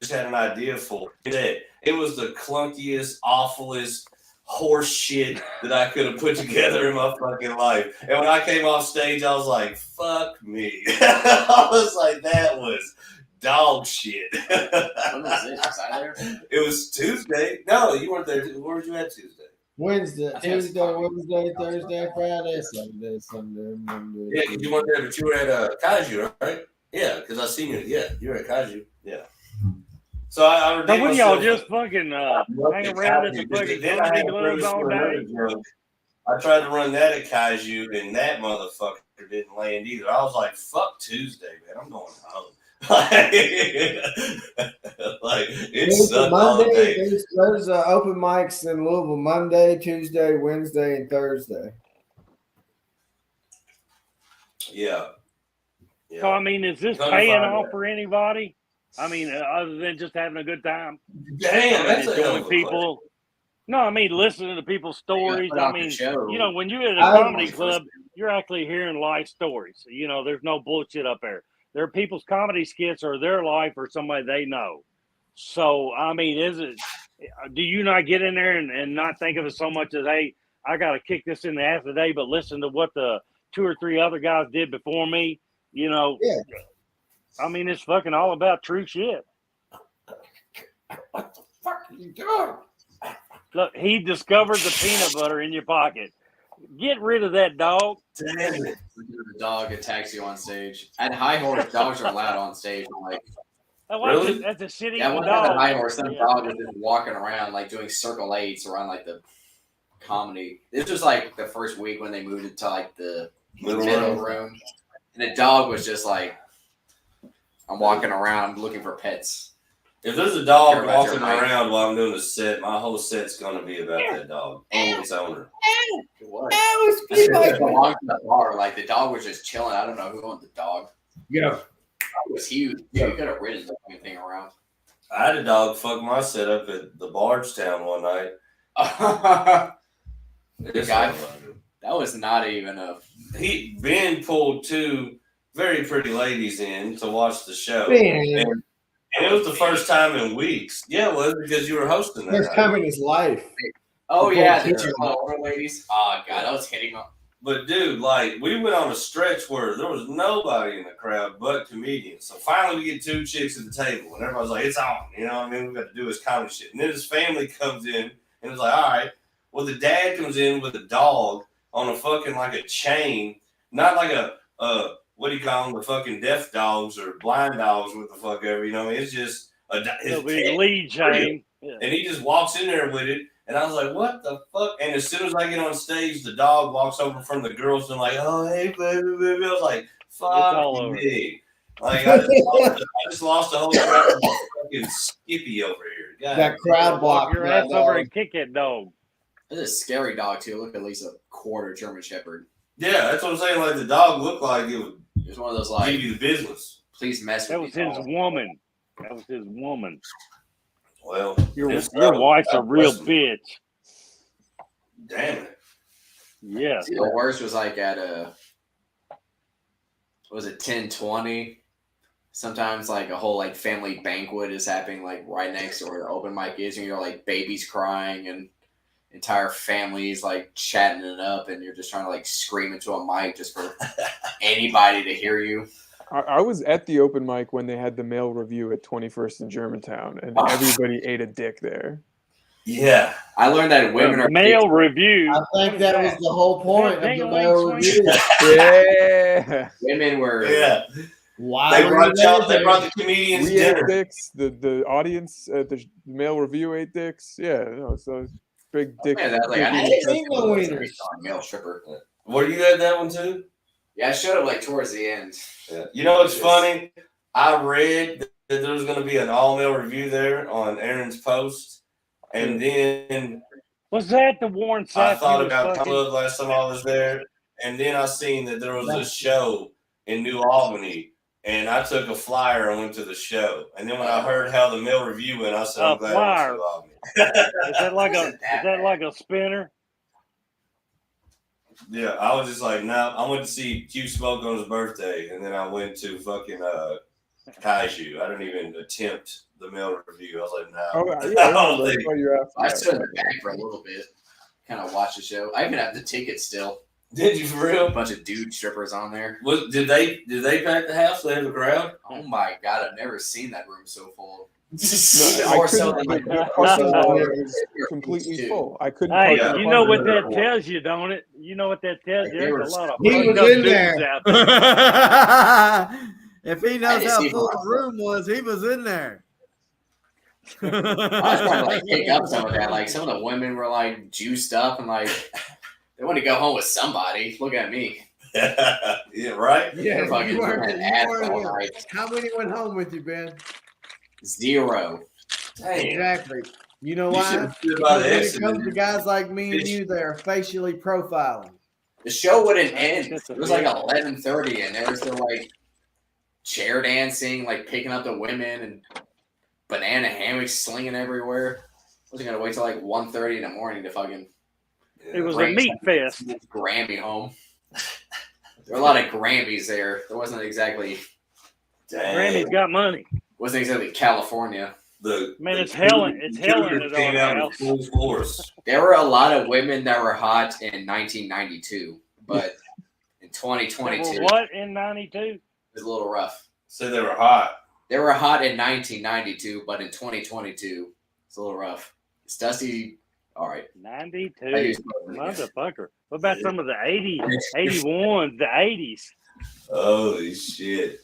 just had an idea for. It was the clunkiest, awfulest horse shit that I could have put together in my fucking life. And when I came off stage, I was like, fuck me. I was like, that was dog shit. When was it? Was I there? It was Tuesday. No, you weren't there. Where were you at Tuesday? Wednesday, I think it's Tuesday, Wednesday, Thursday, Friday, Sunday, Monday. Yeah, because you weren't there, but you were at Kaiju, right? Yeah, because I seen you. Yeah, you were at Kaiju. Yeah. So I So redeemed what y'all myself. just fucking hang around at the fucking Then I had comedy to clubs premise all for another day? joke. I tried to run that at Kaiju, and that motherfucker didn't land either. I was like, fuck Tuesday, man. I'm going home. Like it sucked all Monday, day. there's open mics in Louisville Monday, Tuesday, Wednesday, and Thursday. Yeah. So I mean, is this Gonna paying find off that. for anybody? I mean, other than just having a good time, Damn, that's a hell enjoying of a people. No, I mean listening to people's stories. put I on the mean, show. when you're at a I- comedy club, you're actually hearing life stories. There's no bullshit up there. There are people's comedy skits or their life or somebody they know. So I mean, do you not get in there and not think of it so much as, hey, I got to kick this in the ass today, but listen to what the 2 or 3 other guys did before me? Yeah. I mean, it's fucking all about true shit. What the fuck are you doing? Look, he discovered the peanut butter in your pocket. Get rid of that dog. Damn it. The dog attacks you on stage. At High Horse, dogs are allowed on stage. I'm like, Really? That's a shitty yeah, one dog. time at High Horse, some Yeah. dog was just walking around, like doing circle eights around like the comedy. This was like the first week when they moved it to like the middle room. And the dog was just like, I'm walking around looking for pets. If there's a dog Care about your walking height. around while I'm doing a set, my whole set's gonna be about that dog and its owner. What? That was I said, like, it belonged to the bar. Like the dog was just chilling. I don't know who owned the dog. yeah. It was huge. You could have ridden the fucking thing around. I had a dog fuck my set up at the Bardstown one night. That It's guy- all right. was not even a. Ben pulled 2 very pretty ladies in to watch the show. Man, And it was the first time in weeks. Yeah, it was because you were hosting that first night. time in his life. Oh yeah, the Yeah. 2 older ladies. Oh god, I was hitting them. But dude, like we went on a stretch where there was nobody in the crowd but comedians. So finally we get 2 chicks at the table and everybody's like, it's on. You know what I mean? We got to do his comedy shit. And then his family comes in and it's like, all right. Well, the dad comes in with a dog on a fucking like a chain, not like a what do you call them, the fucking deaf dogs or blind dogs, what the fuck ever, you know what I mean? It's just his It'll be pet, lead chain. Yeah. and he just walks in there with it. And I was like, what the fuck? And as soon as I get on stage, the dog walks over from the girls and like, oh, hey, baby, baby. I was like, fuck all over. me. Like, I just lost the whole crowd of fucking Skippy over here. God. That crowd Walk block. your ass over and kick that dog. It's a scary dog too. Look at least a quarter German Shepherd. Yeah, that's what I'm saying. Like, the dog looked like it would It's one of those like, give you the business. please mess That with was me. his dog. woman. That was his woman. Well, Your this your girl, wife's a God real bless him. bitch. Damn it. Yeah. See, the worst was like at was it 10:20? Sometimes like a whole like family banquet is happening like right next to where the open mic is, and you're like babies crying and entire families like chatting it up, and you're just trying to like scream into a mic just for anybody to hear you. I was at the open mic when they had the male review at 21st in Germantown, and everybody ate a dick there. Yeah. I learned that women are male review. I think that was the whole point of the Ding-a-ling male swing. review. Yeah. women were Yeah. Why They were brought, you they there? brought the comedians We ate dinner. dicks. The audience at the male review ate dicks. Yeah, no, so big dick. Man, that, like, I dick didn't ain't seen no festival. wieners. male stripper. Were you at that one too? Yeah, I showed up like towards the end. Yeah. You know what's funny? I read that there was going to be an all-male review there on Aaron's post, and then Was that the Warren I Sapp? thought about Club last time I was there, and then I seen that there was a show in New Albany, and I took a flyer and went to the show. And then when I heard how the male review went, I said, A I'm glad I flyer. went to New Albany. Is that like a spinner? Yeah, I was just like, nah, I went to see Q Smoke on his birthday, and then I went to fucking Kaiju. I didn't even attempt the male review. I was like, nah. Oh, yeah, I I don't remember. I think- saw you after I that. stood in the back for a little bit, kind of watched the show. I even have the ticket still. Did you for A real? bunch of dude strippers on there. Did they pack the house? They have a crowd? Oh my god, I've never seen that room so full. No, More I so couldn't. than The like parking lot Too. was completely full. I couldn't. Hey, park in the you know what parking that lot. tells you, don't it? You know what that tells you? There's a lot of He fucked was up in dudes there. out there. If he I knows just how see full for the room was, he was in there. I was trying to like pick up some of that. Like some of the women were like juiced up and like they want to go home with somebody. Look at me. Yeah, right? Yeah, They're fucking you weren't- doing an you ad weren't all here. night. How many went home with you, Ben? 0. Damn. Exactly. You know You why? should have stood by Because the when it exit. comes to guys like me and you, they are facially profiling. The show wouldn't end. It was like 11:30, and they were still like chair dancing, like picking up the women and banana hammocks slinging everywhere. Wasn't gonna wait till like 1:30 in the morning to fucking It was a bring meat fest. Grammy home. There were a lot of Grammys there. There wasn't exactly Grammy's got money. California. Man, it's Helen. It's Helen at came our out in house. full force. There were a lot of women that were hot in 1992, but in 2022 What in '92? it was a little rough. Said they were hot. They were hot in 1992, but in 2022 it's a little rough. Is Dusty all right? I '92. use- Motherfucker. What about some of the '80s, '81s, the '80s? Holy shit.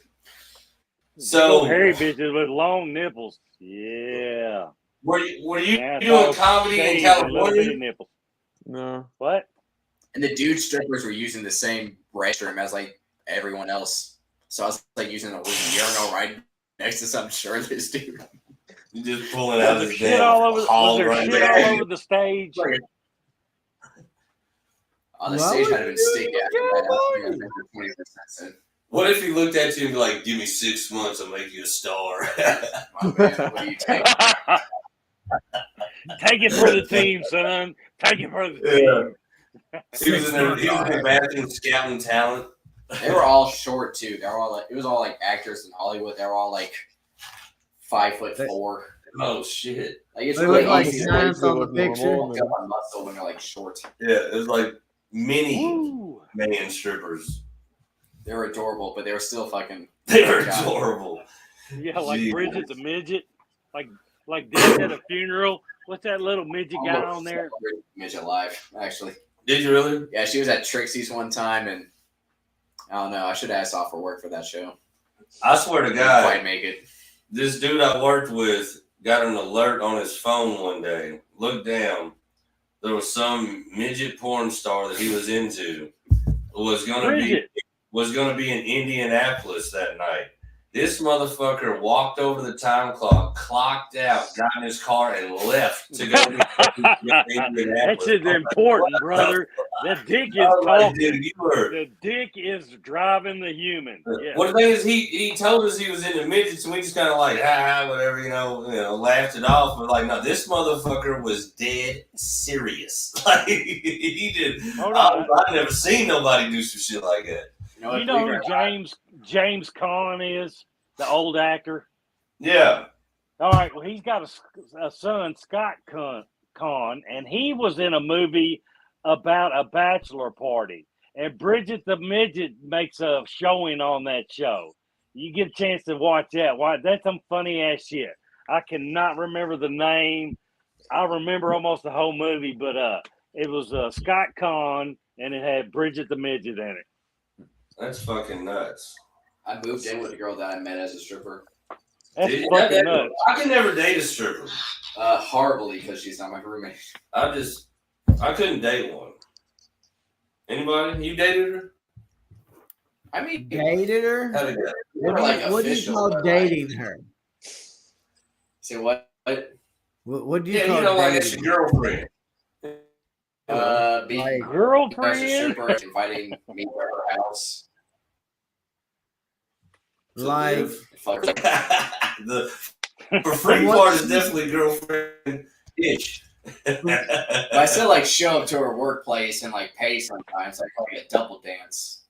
So So, hairy bitches with long nipples. Yeah. were you Yeah, doing dog comedy in shaved with little bitty California? nipples. No. What? And the dude strippers were using the same restroom as like everyone else. So I was like using a urinal right next to some shirtless dude. You just pulling out Was there his shit damn all over? Was hall there right shit there. all over the stage? On the Why stage would might have been you stick do after that, that. buddy? Yeah, 20% said, What if he looked at you and be like, give me 6 months, I'll make you a star? "My man, what do you take?" Take it for the team, son. Take it for the Yeah. team. He was in the bathroom scouting talent. They were all short too. They were all like, it was all like actors in Hollywood. They were all like 5'4". Oh, shit. Like it's They really look like easy to giants on the look normal, picture. and pick up on muscle when they're like short. Yeah, it was like mini Woo. man strippers. They were adorable, but they were still fucking. They were God. adorable. Yeah, like Jesus. Bridget the midget. Like death at a funeral. What's that little midget guy almost on there? Midget live, actually. Did you really? Yeah, she was at Trixie's one time, and I don't know. I should have asked off for work for that show. I swear to Didn't God, quite make it. This dude I worked with got an alert on his phone one day. Looked down. There was some midget porn star that he was into. Was gonna be in Indianapolis that night. This motherfucker walked over the time clock, clocked out, got in his car, and left to go to That's important, brother. The dick is talking. The dick is driving the human. Yeah. Well, the thing is, he told us he was into midgets, and we just kind of like, whatever, laughed it off. But like, no, this motherfucker was dead serious. Like, he did. I've never seen nobody do some shit like that. You know who James Caan is, the old actor? Yeah. All right. Well, he's got a son, Scott Caan, and he was in a movie about a bachelor party. And Bridget the Midget makes a showing on that show. You get a chance to watch that. That's some funny ass shit. I cannot remember the name. I remember almost the whole movie, but it was Scott Caan, and it had Bridget the Midget in it. That's fucking nuts. I moved in with a girl that I met as a stripper. That's fucking nuts. I can never date a stripper. Horribly, because she's not my roommate. I couldn't date one. Anybody? You dated her? I mean, dated her? What do you call dating her? Say what? What do you call dating? Like it's your girlfriend. Being girlfriend, inviting me to her house. Like the for free part is definitely girlfriend-ish. I still like show up to her workplace and like pay sometimes. I call it a double dance.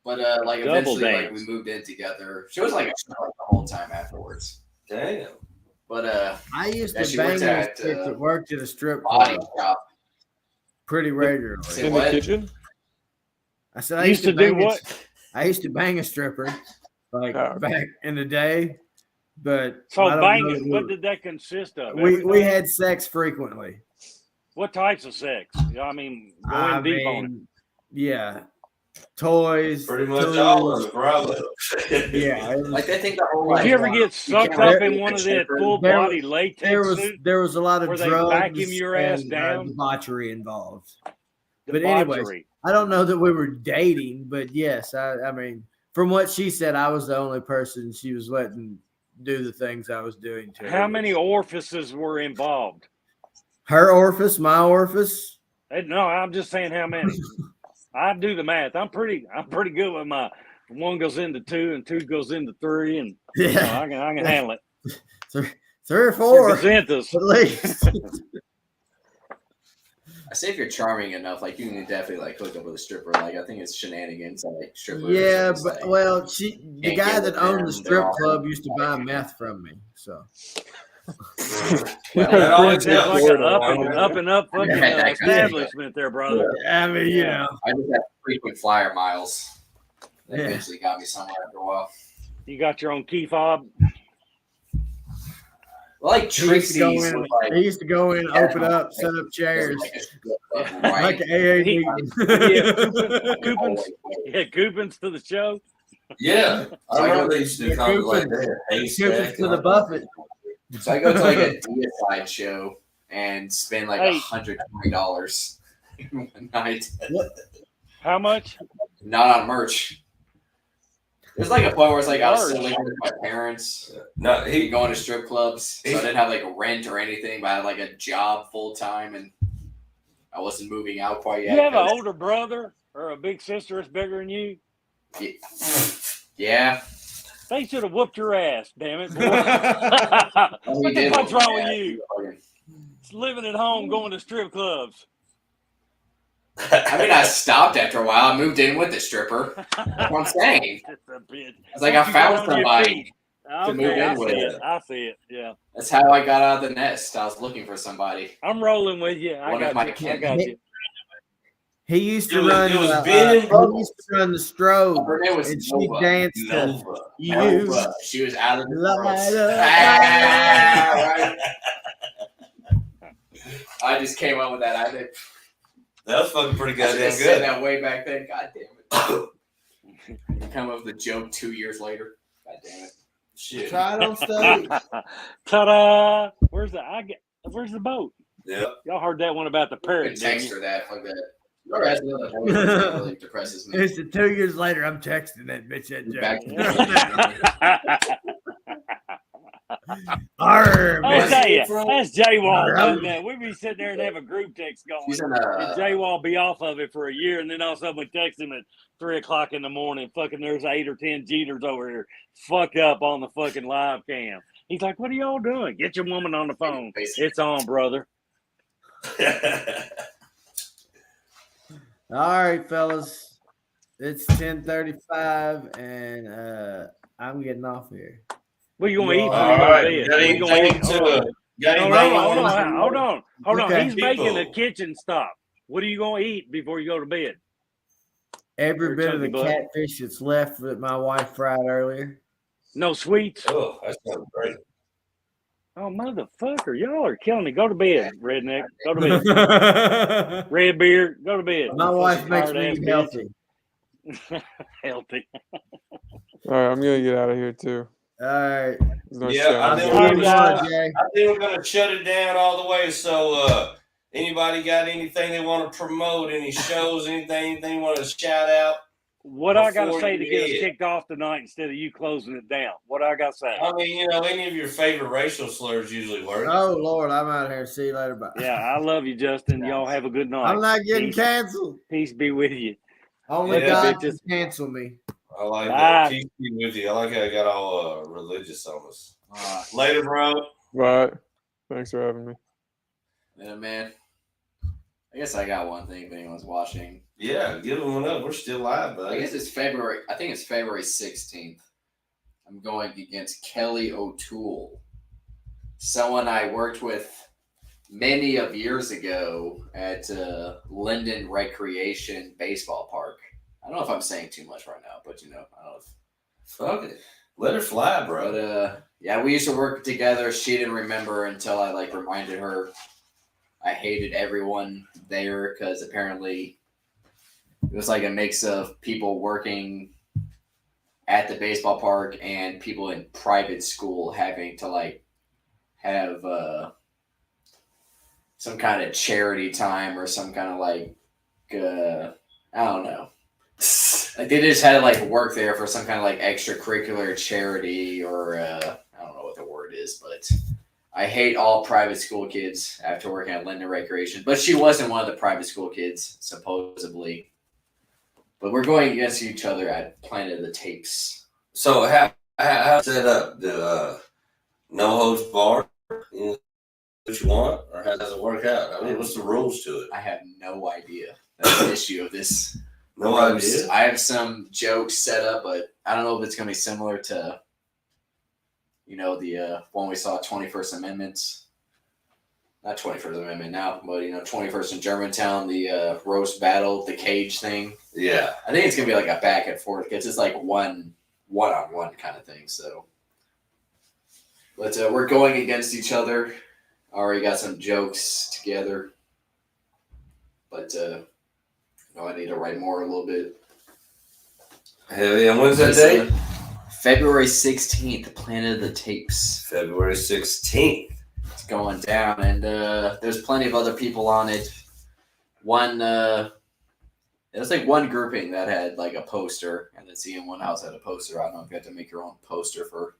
But like eventually like we moved in together. She was like a stripper the whole time afterwards. Damn. But I used to bang a chick that worked at a strip club pretty regularly. In the kitchen? I said I used to do what? I used to bang a stripper like back in the day. But so banging, what did that consist of? We had sex frequently. What types of sex? I mean, going deep on it. Yeah. Toys. Pretty much all of it, probably. Yeah. Like they think the whole Did you ever get sucked up in one of that full body latex suits? There was a lot of drugs vacuum your ass down? Debauchery involved. But anyways, I don't know that we were dating, but yes, I mean, from what she said, I was the only person she was letting do the things I was doing to her. How many orifices were involved? Her orifice, my orifice? No, I'm just saying how many. I do the math. I'm pretty good with my one goes into two and two goes into three, and I can handle it. Three or four at least. I say if you're charming enough, like you can definitely like hook up with a stripper. Like I think it's shenanigans like strippers. Yeah, but the guy that owned the strip club used to buy meth from me. So that's like an up and up fucking establishment there, brother. I mean, you know, I just had frequent flyer miles. That eventually got me somewhere after a while. You got your own key fob. Like Trixie's. He used to go in, open up, set up chairs. Like an AA meeting. Coupons to the show. Yeah. I remember they used to come like that. Coupons to the buffet. So I go to like a deicide show and spend like $120 one night. How much? Not on merch. There's like a point where it's like I was still living with my parents. No, he going to strip clubs, so I didn't have like a rent or anything, but I had like a job full time, and I wasn't moving out quite yet. You have an older brother or a big sister that's bigger than you? Yeah. They should have whooped your ass, damn it. What's wrong with you? It's living at home, going to strip clubs. I mean, I stopped after a while. I moved in with the stripper. That's what I'm saying. It's like I found somebody to move in with. I see it. Yeah. That's how I got out of the nest. I was looking for somebody. I'm rolling with you. I got you. He used to run. He used to run the strobe, and she danced to you. She was out of the world. I just came up with that idea. That was fucking pretty goddamn good. Said that way back then. God damn it. Come up with the joke 2 years later. God damn it. Shit. Try it on stage. Ta-da! Where's the boat? Yeah. Y'all heard that one about the I parrot, can didn't text you? her that. Fuck that. Or that's another point that really depresses me. It's 2 years later. I'm texting that bitch that Back joke. to Arr, I'll man. tell you, from? that's J-Wall Bro. doing that. We'd be sitting there and have a group text going. She's in And J-Wall be off of it for a year, and then all of a sudden we text him at 3 o'clock in the morning. Fucking, there's 8 or 10 Jeters over here, fucked up on the fucking live cam. He's like, "What are y'all doing? Get your woman on the phone. It's on, brother." All right, fellas. It's 10:35, and I'm getting off here. What you going to eat All before right, you you go got to bed? What you gonna anything eat? Hold on. Hold on. Okay. He's making a People. kitchen stop. What are you going to eat before you go to bed? Every bit of the Chunky butt. catfish that's left that my wife fried earlier. No sweets? Oh, that sounds great. Oh, motherfucker. Y'all are killing me. Go to bed, redneck. Go to bed. Red beard, go to bed. My wife makes me Tired-ass eat bitch. healthy. Healthy. All right, I'm gonna get out of here too. All right. There's no Yeah, show. I I'll think see we're you tomorrow, Jay. I think we're gonna shut it down all the way. So, anybody got anything they want to promote? Any shows? Anything they want to shout out? What I got to Before say you to get us end. kicked off tonight instead of you closing it down? What I got to say? I mean, any of your favorite racial slurs usually work. Oh Lord, I'm out of here. See you later. Bye. Yeah, I love you, Justin. Y'all have a good night. I'm not getting Peace. canceled. Peace be with you. Only Yeah, God bitches. can cancel me. I like Bye. that. Peace be with you. I like how I got all religious on us. Later, bro. But thanks for having me. Yeah, man. I guess I got one thing if anyone's watching. Yeah, give them one up. We're still live, I buddy. guess it's February. I think it's February 16th. I'm going against Kelly O'Toole, someone I worked with many of years ago at Linden Recreation Baseball Park. I don't know if I'm saying too much right now, but I don't know if. Fuck it. Let her fly, bro. But yeah, we used to work together. She didn't remember until I reminded her. I hated everyone there because apparently it was like a mix of people working at the baseball park and people in private school having to have some kind of charity time or some kind of I don't know. Like they just had to work there for some kind of extracurricular charity or I don't know what the word is, but I hate all private school kids after working at Linden Recreation. But she wasn't one of the private school kids, supposedly. But we're going against each other at Planet of the Tapes. So how set up? The no holds barred? You know what you want, or how does it work out? I mean, what's the rules to it? I have no idea. That's the issue of this. No roast. idea. I have some jokes set up, but I don't know if it's going to be similar to, the one we saw, 21st Amendment. Not 21st Amendment now, but 21st in Germantown, the roast battle, the cage thing. Yeah. I think it's going to be a back and forth. It's just one-on-one kind of thing. So, but we're going against each other. Already got some jokes together, but I need to write more a little bit. Hell yeah! When's that date? February 16th. Planet of the Tapes. February 16th. It's going down, and there's plenty of other people on it. One, it was one grouping that had a poster, and then seeing one house had a poster. I don't know if you have to make your own poster for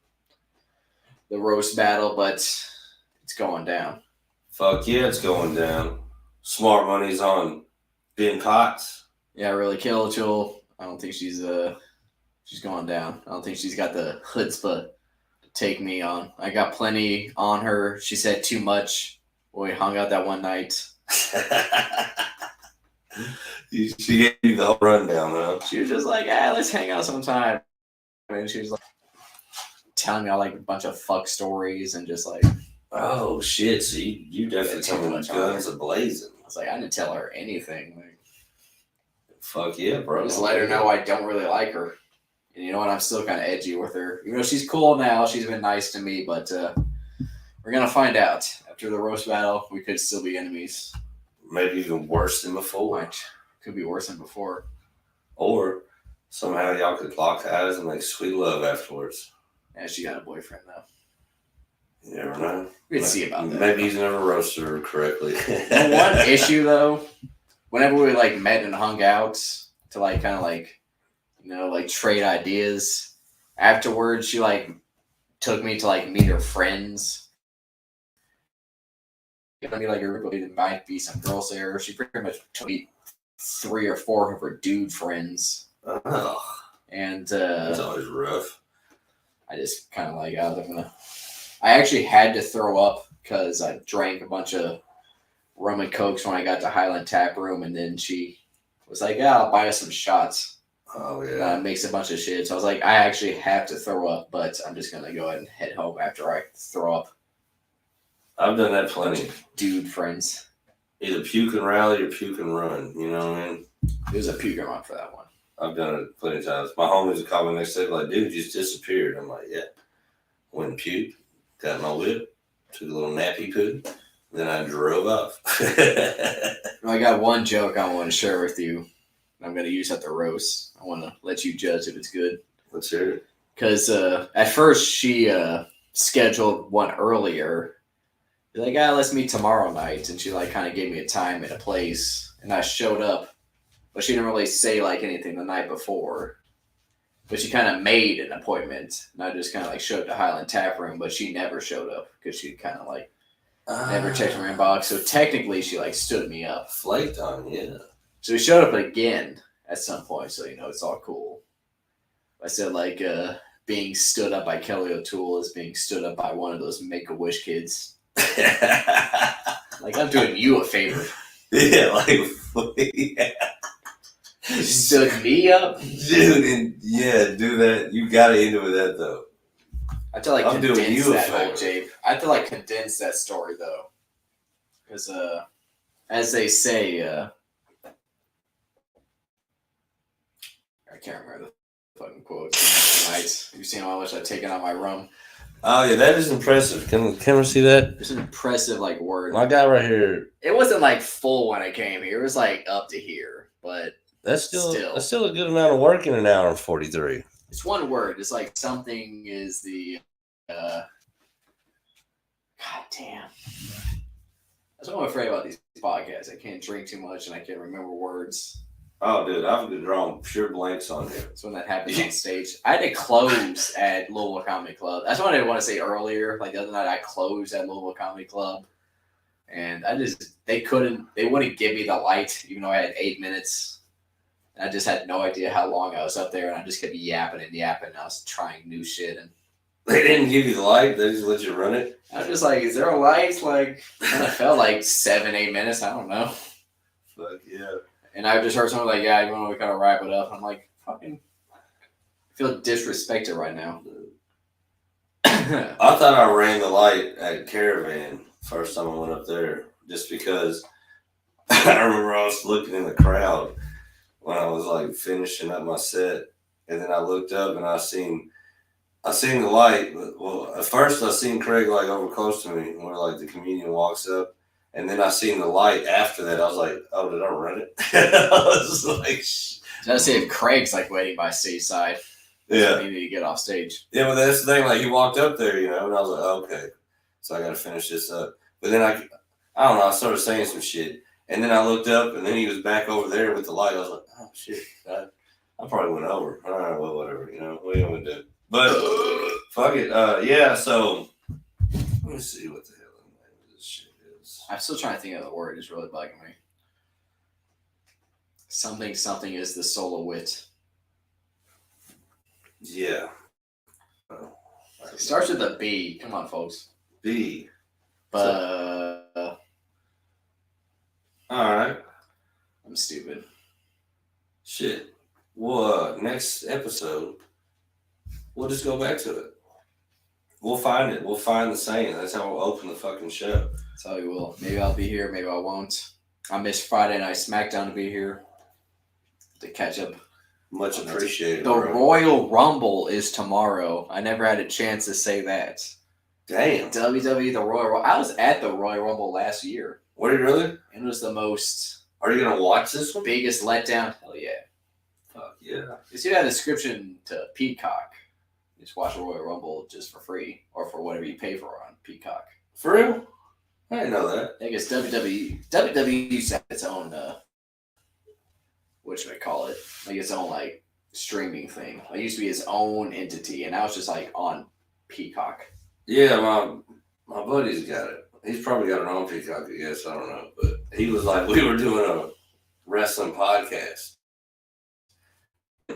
the roast battle, but it's going down. Fuck yeah, it's going down. Smart money's on Ben Potts. Yeah, really, Kelly O'Toole. I don't think she's going down. I don't think she's got the chutzpah to take me on. I got plenty on her. She said too much when we hung out that one night. She gave you the whole rundown, huh? She was just like, let's hang out sometime. And she was telling me all a bunch of fuck stories and just oh shit! So you definitely too coming much with guns a blazing. I was like, I didn't tell her anything. Fuck yeah, bro! Just let her know I don't really like her. And you know what? I'm still kind of edgy with her. She's cool now. She's been nice to me, but we're gonna find out after the roast battle. We could still be enemies. Maybe even worse than before. Could be worse than before. Or somehow y'all could lock eyes and make sweet love afterwards. And she got a boyfriend though. You never know. We can see about that. Maybe he's never roasted her correctly. The one issue though, whenever we like met and hung out to like kind of like, you know, like trade ideas, afterwards she like took me to like meet her friends. It might be like there might be some girls there. She pretty much took me 3 or 4 of her dude friends. Oh, And that's always rough. I just kind of like, I actually had to throw up because I drank a bunch of rum and cokes when I got to Highland Tap Room, and then she was like, "Yeah, I'll buy us some shots." Oh yeah. Makes a bunch of shit. So I was like, I actually have to throw up, but I'm just gonna go ahead and head home after I throw up. I've done that plenty. Dude friends. Either puke and rally or puke and run. You know what I mean? It was a puke run for that one. I've done it plenty of times. My homies would call me next day like, dude, you just disappeared. I'm like, yeah. Went and puked, got my whip, took a little nappy poo, then I drove off. I got one joke I want to share with you. I'm going to use at the roast. I want to let you judge if it's good. Let's hear it. Because at first she scheduled one earlier. She's like, let's meet tomorrow night. And she like kind of gave me a time and a place. And I showed up. But she didn't really say like anything the night before. But she kind of made an appointment. And I just kind of like showed up to Highland Tap Room. But she never showed up because she kind of like never checked her inbox. So technically she like stood me up. Flaked on, yeah. So we showed up again at some point. So, you know, it's all cool. I said like being stood up by Kelly O'Toole is being stood up by one of those Make-A-Wish kids. Like, I'm doing you a favor. Yeah, like, yeah. You stood me up? Dude, and yeah, do that. You got to end it with that, though. I have to, like, I'm doing condense you a that whole favor. Jape. I have to, like, condense that story, though. Because, as they say, I can't remember the fucking quote tonight. You've seen how much I've taken on my rum. Oh, yeah, that is impressive. Can we see that? It's an impressive, like, word. My guy right here. It wasn't, like, full when I came here. It was, like, up to here. But That's still a good amount of work in an hour and 43. it's one word. It's like something is the God damn. That's what I'm afraid about these podcasts. I can't drink too much and I can't remember words. Oh, dude, I've been drawing pure blanks on here. It's when that happens on stage. I had to close at Louisville Comedy Club. That's what I didn't want to say earlier. Like the other night, I closed at Louisville Comedy Club, and they wouldn't give me the light, even though I had 8 minutes. And I just had no idea how long I was up there, and I just kept yapping and yapping. And I was trying new shit, and They didn't give you the light. They just let you run it. I was just like, "Is there a light?" Like, and it felt like 7-8 minutes. I don't know. Fuck yeah. And I just heard someone like, "Yeah, you want to kind of wrap it up?" I'm like, "Fucking, I feel disrespected right now." I thought I ran the light at Caravan first time I went up there, just because I remember I was looking in the crowd when I was like finishing up my set, and then I looked up and I seen the light. Well, at first I seen Craig like over close to me where like the comedian walks up, and then I seen the light after that. I was like, "Oh, did I run it?" I was like, Did I say if Craig's like waiting by stage side? "Yeah, He needed to get off stage." yeah." But that's the thing. Like he walked up there, you know, and I was like, "Okay, so I got to finish this up." But then I don't know. I started saying some shit, and then I looked up, and then he was back over there with the light. I was like, "Oh shit, I probably went over." All right, well, whatever, you know. What are you gonna do? But fuck it. Yeah. So let me see what the hell the name of this shit is. I'm still trying to think of the word. It's really bugging me. Something is the solo wit. Yeah. Oh, It starts with a B. Come on, folks. B. But All right. I'm stupid. Shit. Well, next episode, we'll just go back to it. We'll find it. We'll find the saying. That's how we'll open the fucking show. That's how we will. Maybe I'll be here. Maybe I won't. I missed Friday Night SmackDown to be here to catch up. Much appreciated. The bro. Royal Rumble is tomorrow. I never had a chance to say that. Damn. WWE, the Royal Rumble. I was at the Royal Rumble last year. Were you really? It was the most Are you gonna watch this one? biggest letdown. Hell yeah. Fuck yeah. You see that description to Peacock. Just watch a Royal Rumble just for free or for whatever you pay for on Peacock. For real? I didn't know that. I guess WWE used to have its own what should I call it? Like its own like streaming thing. It used to be its own entity, and now it's just like on Peacock. Yeah, my buddy's got it. He's probably got it on Peacock, I guess. I don't know. But he was like, we were doing a wrestling podcast.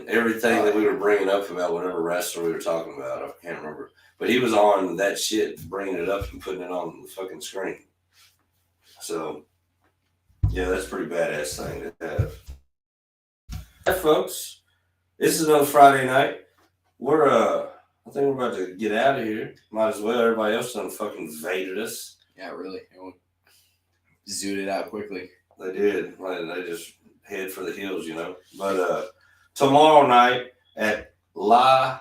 Everything that we were bringing up about whatever wrestler we were talking about, I can't remember. But he was on that shit, bringing it up and putting it on the fucking screen. So, yeah, that's a pretty badass thing to have. Hey, folks, this is another Friday night. I think we're about to get out of here. Might as well. Everybody else done fucking invaded us. Yeah, really. It zooted out quickly. They did. They just head for the hills, you know. But tomorrow night at La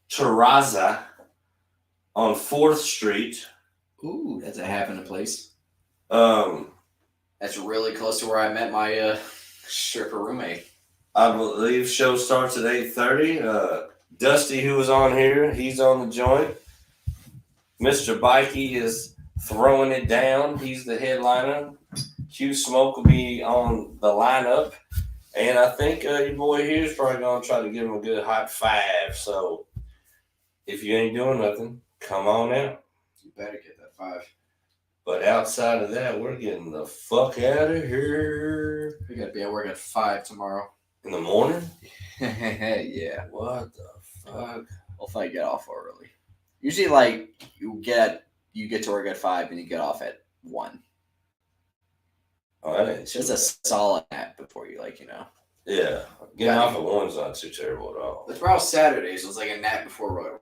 Terraza on 4th Street. Ooh, that's a happening place. Um, That's really close to where I met my stripper roommate. I believe show starts at 8:30. Dusty, who was on here, he's on the joint. Mr. Bikey is throwing it down. He's the headliner. Q Smoke will be on the lineup. And I think your boy here is probably going to try to give him a good hot 5. So if you ain't doing nothing, come on out. You better get that 5. But outside of that, we're getting the fuck out of here. We got to be at work at 5 tomorrow. In the morning? Yeah. What the fuck? Hopefully I get off early. Usually, like, you get to work at 5 and you get off at 1. Oh, that ain't It's just a solid nap before you, like, you know. Yeah. Getting off at 1's not too terrible at all. It's probably Saturday, so it's like a nap before